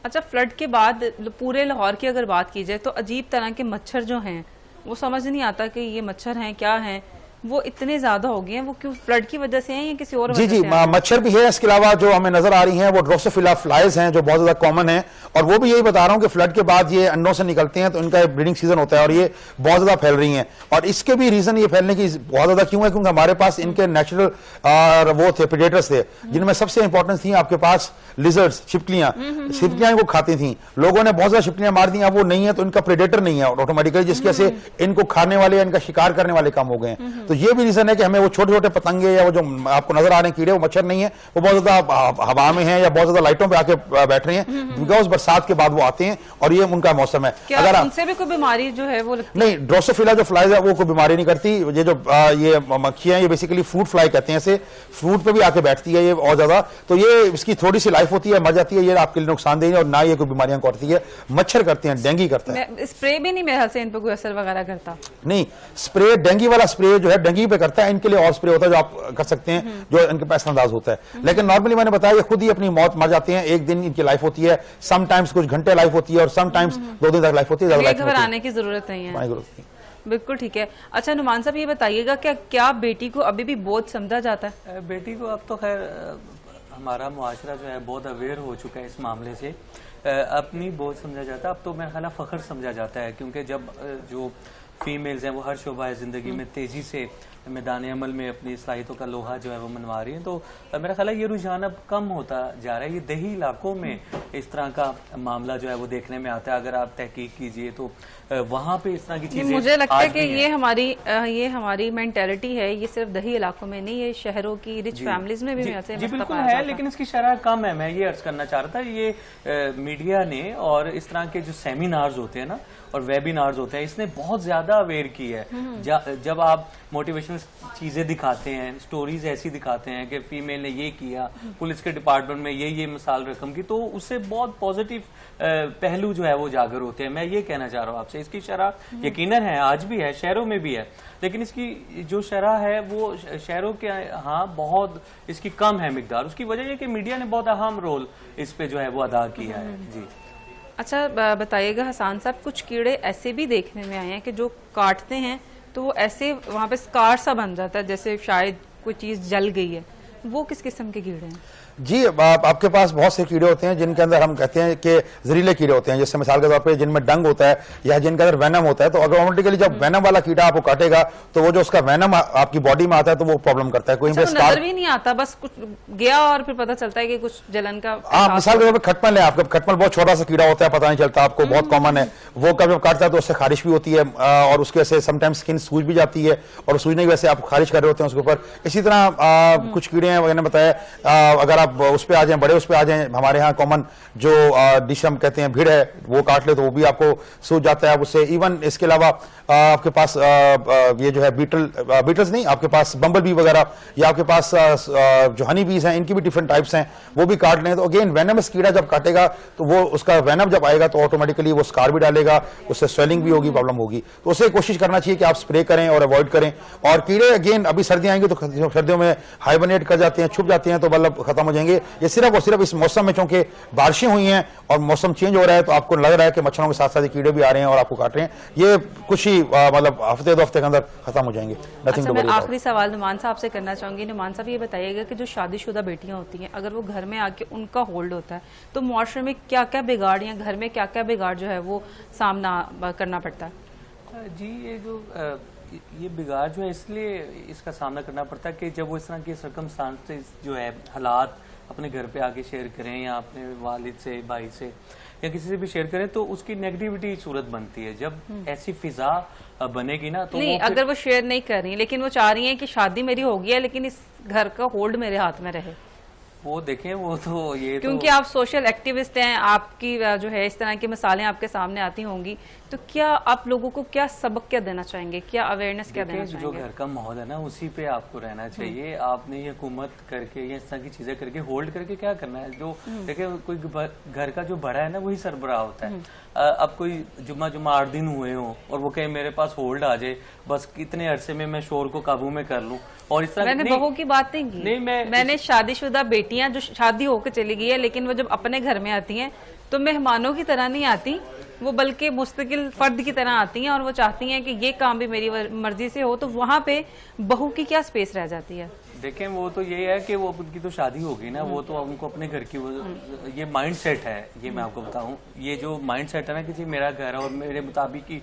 अच्छा, फ्लड के बाद पूरे लाहौर की अगर बात की जाए तो अजीब तरह के मच्छर जो हैं वो समझ नहीं आता कि ये मच्छर हैं क्या हैं, वो इतने ज्यादा हो गए हैं, वो क्यों फ्लड की वजह से हैं या किसी और वजह जी, से हैं? मच्छर भी है। इसके अलावा जो हमें नजर आ रही हैं वो ड्रोसोफिला फ्लाइज हैं जो बहुत ज्यादा कॉमन है, और वो भी यही बता रहा हूं कि फ्लड के बाद ये अंडों से निकलते हैं तो इनका ब्रीडिंग सीजन होता है और ये बहुत ज्यादा फैल रही हैं। और इसके भी रीजन ये फैलने की बहुत ज्यादा क्यों है, क्योंकि हमारे पास इनके नेचुरल वो थे, प्रेडेटर्स थे, जिनमें सबसे इंपॉर्टेंट थी आपके पास लिजर्ड्स, छिपकलियां। छिपकलियां इनको खाती थी, लोगों ने बहुत ज्यादा छिपकलियां मार दी, अब वो नहीं है तो इनका प्रेडेटर नहीं है ऑटोमेटिकली, जिसकी वजह से इनको खाने वाले, इनका शिकार करने वाले कम हो गए हैं। तो ये भी रीजन है कि हमें वो छोटे छोटे पतंगे या वो जो आपको नजर आ रहे हैं कीड़े, वो मच्छर नहीं है, वो बहुत ज्यादा हवा में है या बहुत ज्यादा लाइटों पे आके बैठ रहे हैं, बिकॉज बरसात के बाद वो आते हैं और ये उनका मौसम है। अगर उनसे भी कोई बीमारी जो है वो नहीं, ड्रोसोफिला जो फ्लाइज है वो कोई बीमारी नहीं करती। ये जो ये मक्खियां हैं ये बेसिकली फ्रूट फ्लाई कहते हैं, इसे फ्रूट पे भी आके बैठती है ये और ज्यादा, तो ये इसकी थोड़ी सी लाइफ होती है, मर जाती है, ये आपके लिए नुकसानदेह और ना ये कोई बीमारियां करती है। मच्छर करते हैं, डेंगू करता है। स्प्रे भी नहीं मेरे ख्याल से इन पे कोई असर वगैरह करता? नहीं, स्प्रे डेंगू वाला स्प्रे जो है डेंगू पे करता है, इनके लिए और स्प्रे होता है जो आप कर सकते हैं, जो इनके पास अंदाज होता है। लेकिन नॉर्मली मैंने बताया ये खुद ही अपनी मौत मर जाते हैं, एक दिन इनकी लाइफ होती है, समटाइम्स कुछ घंटे लाइफ होती है और समटाइम्स 2 दिन तक लाइफ होती है। घबराने की जरूरत नहीं है। बिल्कुल ठीक है। अच्छा नुमान साहब, ये बताइएगा क्या बेटी को अभी भी बोझ समझा जाता है? बेटी को अब तो खैर हमारा मुआशरा जो है बहुत अवेयर हो चुका है इस मामले से। अपनी बोझ समझा जाता है, अब तो मेरा ख्याल है फख्र समझा जाता है, क्योंकि जब जो फीमेल्स हैं वो हर शोबा ज़िंदगी में तेज़ी से मैदान अमल में अपनी सलाहियतों का लोहा जो है वो मनवा रही है, तो मेरा ख्याल है ये रुझान अब कम होता जा रहा है। ये दही इलाकों में इस तरह का मामला जो है वो देखने में आता है। अगर आप तहकीक कीजिए तो वहाँ पे इस तरह की चीजें मुझे लगता है कि ये हमारी मेंटेलिटी है, ये सिर्फ दही इलाकों में नहीं, ये शहरों की रिच फैमिलीज में भी जी बिल्कुल है, लेकिन इसकी शरह कम है। मैं ये अर्ज करना चाह रहा था, ये मीडिया ने और इस तरह के जो सेमिनार्स होते हैं ना और वेबिनार्स होते हैं, इसने बहुत ज्यादा अवेयर की है। जब आप मोटिवेशनल चीजें दिखाते हैं, स्टोरीज ऐसी दिखाते हैं कि फीमेल ने ये किया, पुलिस के डिपार्टमेंट में ये मिसाल रकम की, तो उससे बहुत पॉजिटिव पहलू जो है वो उजागर होते हैं। मैं ये कहना चाह रहा हूँ आपसे, इसकी शरह यकीनन है, आज भी है, शहरों में भी है, लेकिन इसकी जो शरह है वो शहरों के हाँ बहुत इसकी कम है मिकदार। उसकी वजह ये कि मीडिया ने बहुत अहम रोल इस पे जो है वो अदा किया है। जी अच्छा बताइएगा हसन साहब, कुछ कीड़े ऐसे भी देखने में आए हैं कि जो काटते हैं तो वो ऐसे वहाँ पे स्कार सा बन जाता है, जैसे शायद कोई चीज जल गई है। वो किस किस्म के कीड़े हैं? जी आपके पास बहुत से कीड़े होते हैं जिनके अंदर हम कहते हैं कि जहरीले कीड़े होते हैं, जैसे मिसाल के तौर पे जिनमें डंग होता है या जिनके अंदर वेनम होता है। तो अगर ऑटोमेटिकली जब वेनम वाला कीड़ा आपको काटेगा तो वो जो उसका वेनम आपकी बॉडी में आता है तो वो प्रॉब्लम करता है। कोई तो नजर भी नहीं आता, बस कुछ गया और फिर पता चलता है कि कुछ जलन का। हाँ, मिसाल के तौर पर खटमल है, आपका खटमल बहुत छोटा सा कीड़ा होता है, पता नहीं चलता आपको, बहुत कॉमन है। वो कब जब काटता है तो उससे खारिश भी होती है और उसके वजह से समटाइम्स स्किन सूज भी जाती है और सूजने की वजह से आप खारिश कर रहे होते हैं उसके ऊपर। इसी तरह कुछ कीड़े हैं, मैंने बताया, अगर आप उस पर आ जाए, उस पे आ जाए, हमारे यहाँ कॉमन जो डिश हम कहते हैं भीड़ है, वो काट ले तो वो भी आपको सूज जाता है उससे। इवन इसके अलावा आपके पास ये जो है बीटल्स नहीं, आपके पास बम्बल बी वगैरह या आपके पास जो हनी बीज हैं, इनकी भी डिफरेंट टाइप्स हैं, वो भी काट लें। तो अगेन वेनमस कीड़ा जब काटेगा तो वो उसका वेनम जब आएगा तो ऑटोमेटिकली वो स्कार भी डालेगा, उससे स्वेलिंग भी होगी, प्रॉब्लम होगी। तो उसे कोशिश करना चाहिए कि आप स्प्रे करें और अवॉइड करें। और कीड़े अगेन अभी सर्दियां आएंगी तो सर्दियों में हाइबरनेट कर जाते हैं, छुप जाते हैं, तो मतलब खत्म हो जाएंगे। ये सिर्फ और सिर्फ इस मौसम में, चूंकि बारिशें हुई हैं और मौसम चेंज हो रहा है, तो आपको लग रहा है कि मच्छरों के साथ साथ कीड़े भी आ रहे हैं और आपको काट रहे हैं। ये कुछ ही मतलब हफ्ते दो हफ्ते के अंदर खत्म हो जाएंगे। अच्छा, मैं आखिरी सवाल नुमान साहब से करना चाहूंगी। नुमान साहब ये बताइएगा कि जो शादीशुदा बेटियां होती हैं, अगर वो घर में आके उनका होल्ड होता है तो मुआशरे में क्या क्या बिगाड़ या घर में क्या क्या बिगाड़ जो है वो सामना करना पड़ता है? जी ये बिगाड़ जो है इसलिए इसका सामना करना पड़ता है कि जब वो इस तरह के सर्कमस्टांसेस जो है हालात अपने घर पे आके शेयर करें या अपने वालिद से, भाई से या किसी से भी शेयर करें, तो उसकी नेगेटिविटी सूरत बनती है। जब ऐसी फिजा बनेगी ना तो नहीं, अगर वो शेयर नहीं कर रही लेकिन वो चाह रही हैं कि शादी मेरी हो गई है लेकिन इस घर का होल्ड मेरे हाथ में रहे, वो देखें, वो तो ये क्योंकि आप सोशल एक्टिविस्ट हैं, आपकी जो है इस तरह की मिसालें आपके सामने आती होंगी, तो क्या आप लोगों को क्या सबक क्या देना चाहेंगे, क्या अवेयरनेस क्या देना चाहेंगे? जो घर का माहौल है ना उसी पे आपको रहना चाहिए। आपने ये हुकूमत करके या इस तरह की चीजें करके होल्ड करके क्या करना है? जो देखिए कोई घर का जो बड़ा है ना वही सरबराह होता है। अब कोई जुम्मा 8 दिन हुए हो और वो कहे मेरे पास होल्ड आ जाए, बस कितने अरसे में मैं शोर को काबू में कर लूं। और इस तरह मैंने बहू की बात नहीं की, मैंने शादीशुदा बेटियां जो शादी होकर चली गई है लेकिन वो जब अपने घर में आती हैं तो मेहमानों की तरह नहीं आती, वो बल्कि मुस्तकिल फर्द की तरह आती हैं और वो चाहती हैं कि ये काम भी मेरी मर्जी से हो, तो वहां पे बहू की क्या स्पेस रह जाती है? देखें, वो तो ये है कि वो उनकी तो शादी होगी ना, वो तो उनको अपने घर की ये माइंड सेट है। ये मैं आपको बताऊं, ये जो माइंड सेट है ना कि मेरा घर है और मेरे मुताबिक ही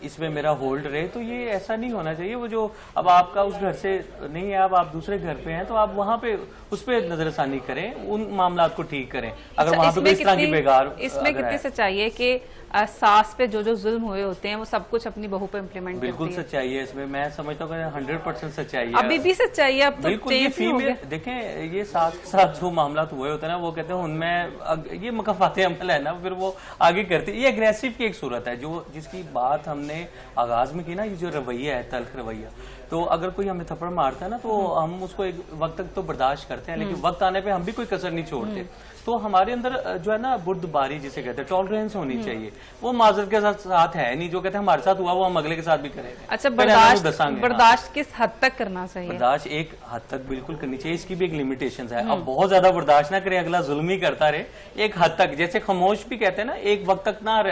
इसमें मेरा होल्ड रहे, तो ये ऐसा नहीं होना चाहिए। वो जो अब आपका उस घर से नहीं है, अब आप दूसरे घर पे हैं, तो आप वहाँ पे उस पर नजरसानी करें, उन मामला को ठीक करें। अगर वहाँ पे इस तरह की बेगार, इसमें कितनी सच्चाई है कि सास पे जो जुल्म हुए होते हैं वो सब कुछ अपनी बहू पे इम्प्लीमेंट? बिल्कुल सच्चाई है इसमें, मैं समझता हूँ 100% सच्चाई है। अभी भी सच्चाई है, अब तो बिल्कुल। ये फीमेल देखें, ये सास के साथ जो मामला हुए होते हैं ना, वो कहते हैं उनमें ये मकफाते अमल है ना, फिर वो आगे करती है। ये अग्रेसिव की एक सूरत है जो जिसकी बात हमने आगाज में की ना, ये जो रवैया है, तल्ख रवैया। तो अगर कोई हमें थप्पड़ मारता है ना तो हम उसको एक वक्त तक तो बर्दाश्त करते हैं, लेकिन वक्त आने पे हम भी कोई कसर नहीं छोड़ते। तो हमारे अंदर जो है ना बुर्दबारी जिसे कहते हैं, टॉलरेंस होनी चाहिए। वो माजरत के साथ है नहीं, जो कहते हैं हमारे साथ हुआ वो हम अगले के साथ भी करेंगे। अच्छा, बर्दाश्त किस हद तक करना चाहिए? बर्दाश्त एक हद तक बिल्कुल करनी चाहिए, इसकी भी एक लिमिटेशन है। अब बहुत ज्यादा बर्दाश्त ना करे, अगला जुल्म ही करता रहे। एक हद तक, जैसे खामोश भी कहते हैं ना, एक वक्त तक ना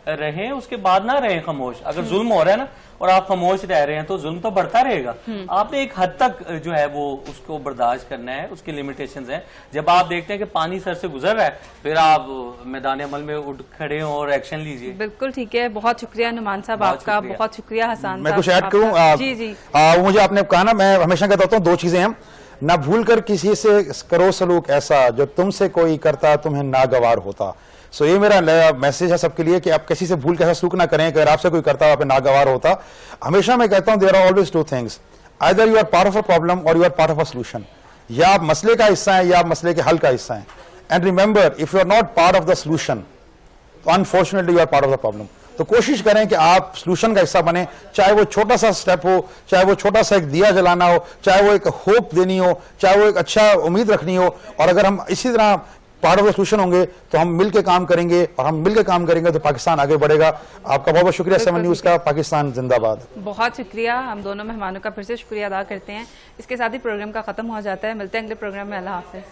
रहें, उसके बाद ना रहें खामोश। अगर जुल्म हो रहा है ना और आप खामोश रह रहे हैं तो जुल्म तो बढ़ता रहेगा। आपने एक हद तक जो है वो उसको बर्दाश्त करना है, उसकी लिमिटेशंस हैं। जब आप देखते हैं कि पानी सर से गुजर रहा है, फिर आप मैदान अमल में उठ खड़े हों और एक्शन लीजिए। बिल्कुल ठीक है, बहुत शुक्रिया नुमान साहब आपका, बहुत शुक्रिया हसन मैं साहब कुछ ऐड आपका। करूं? जी जी मुझे आपने कहा ना, मैं हमेशा कहता हूँ 2 चीजें हैं, ना भूल कर किसी से करो सलूक ऐसा जो तुमसे कोई करता तुम्हें नागवार होता। सो ये मेरा मैसेज है सबके लिए कि आप किसी से भूल के ऐसा सलूक ना करें कि अगर आपसे कोई करता आप पे नागवार होता। हमेशा मैं कहता हूं there are always 2 things, either you are part of a problem और you are part of a solution. या आप मसले का हिस्सा हैं या आप मसले के हल का हिस्सा हैं। And remember, if you are not part of the solution तो unfortunately you are part of the problem. तो कोशिश करें कि आप सोल्यूशन का हिस्सा बने, चाहे वो छोटा सा स्टेप हो, चाहे वो छोटा सा एक दिया जलाना हो, चाहे वो एक होप देनी हो, चाहे वो एक अच्छा उम्मीद रखनी हो। और अगर हम इसी तरह पार्ट ऑफ द सोल्यूशन होंगे तो हम मिलकर काम करेंगे, और हम मिलकर काम करेंगे तो पाकिस्तान आगे बढ़ेगा। आपका बहुत बहुत शुक्रिया 7 न्यूज़ का। पाकिस्तान जिंदाबाद। बहुत शुक्रिया, हम दोनों मेहमानों का फिर से शुक्रिया अदा करते हैं। इसके साथ ही प्रोग्राम का खत्म हो जाता है। मिलते हैं अगले प्रोग्राम में। अल्लाह हाफिज।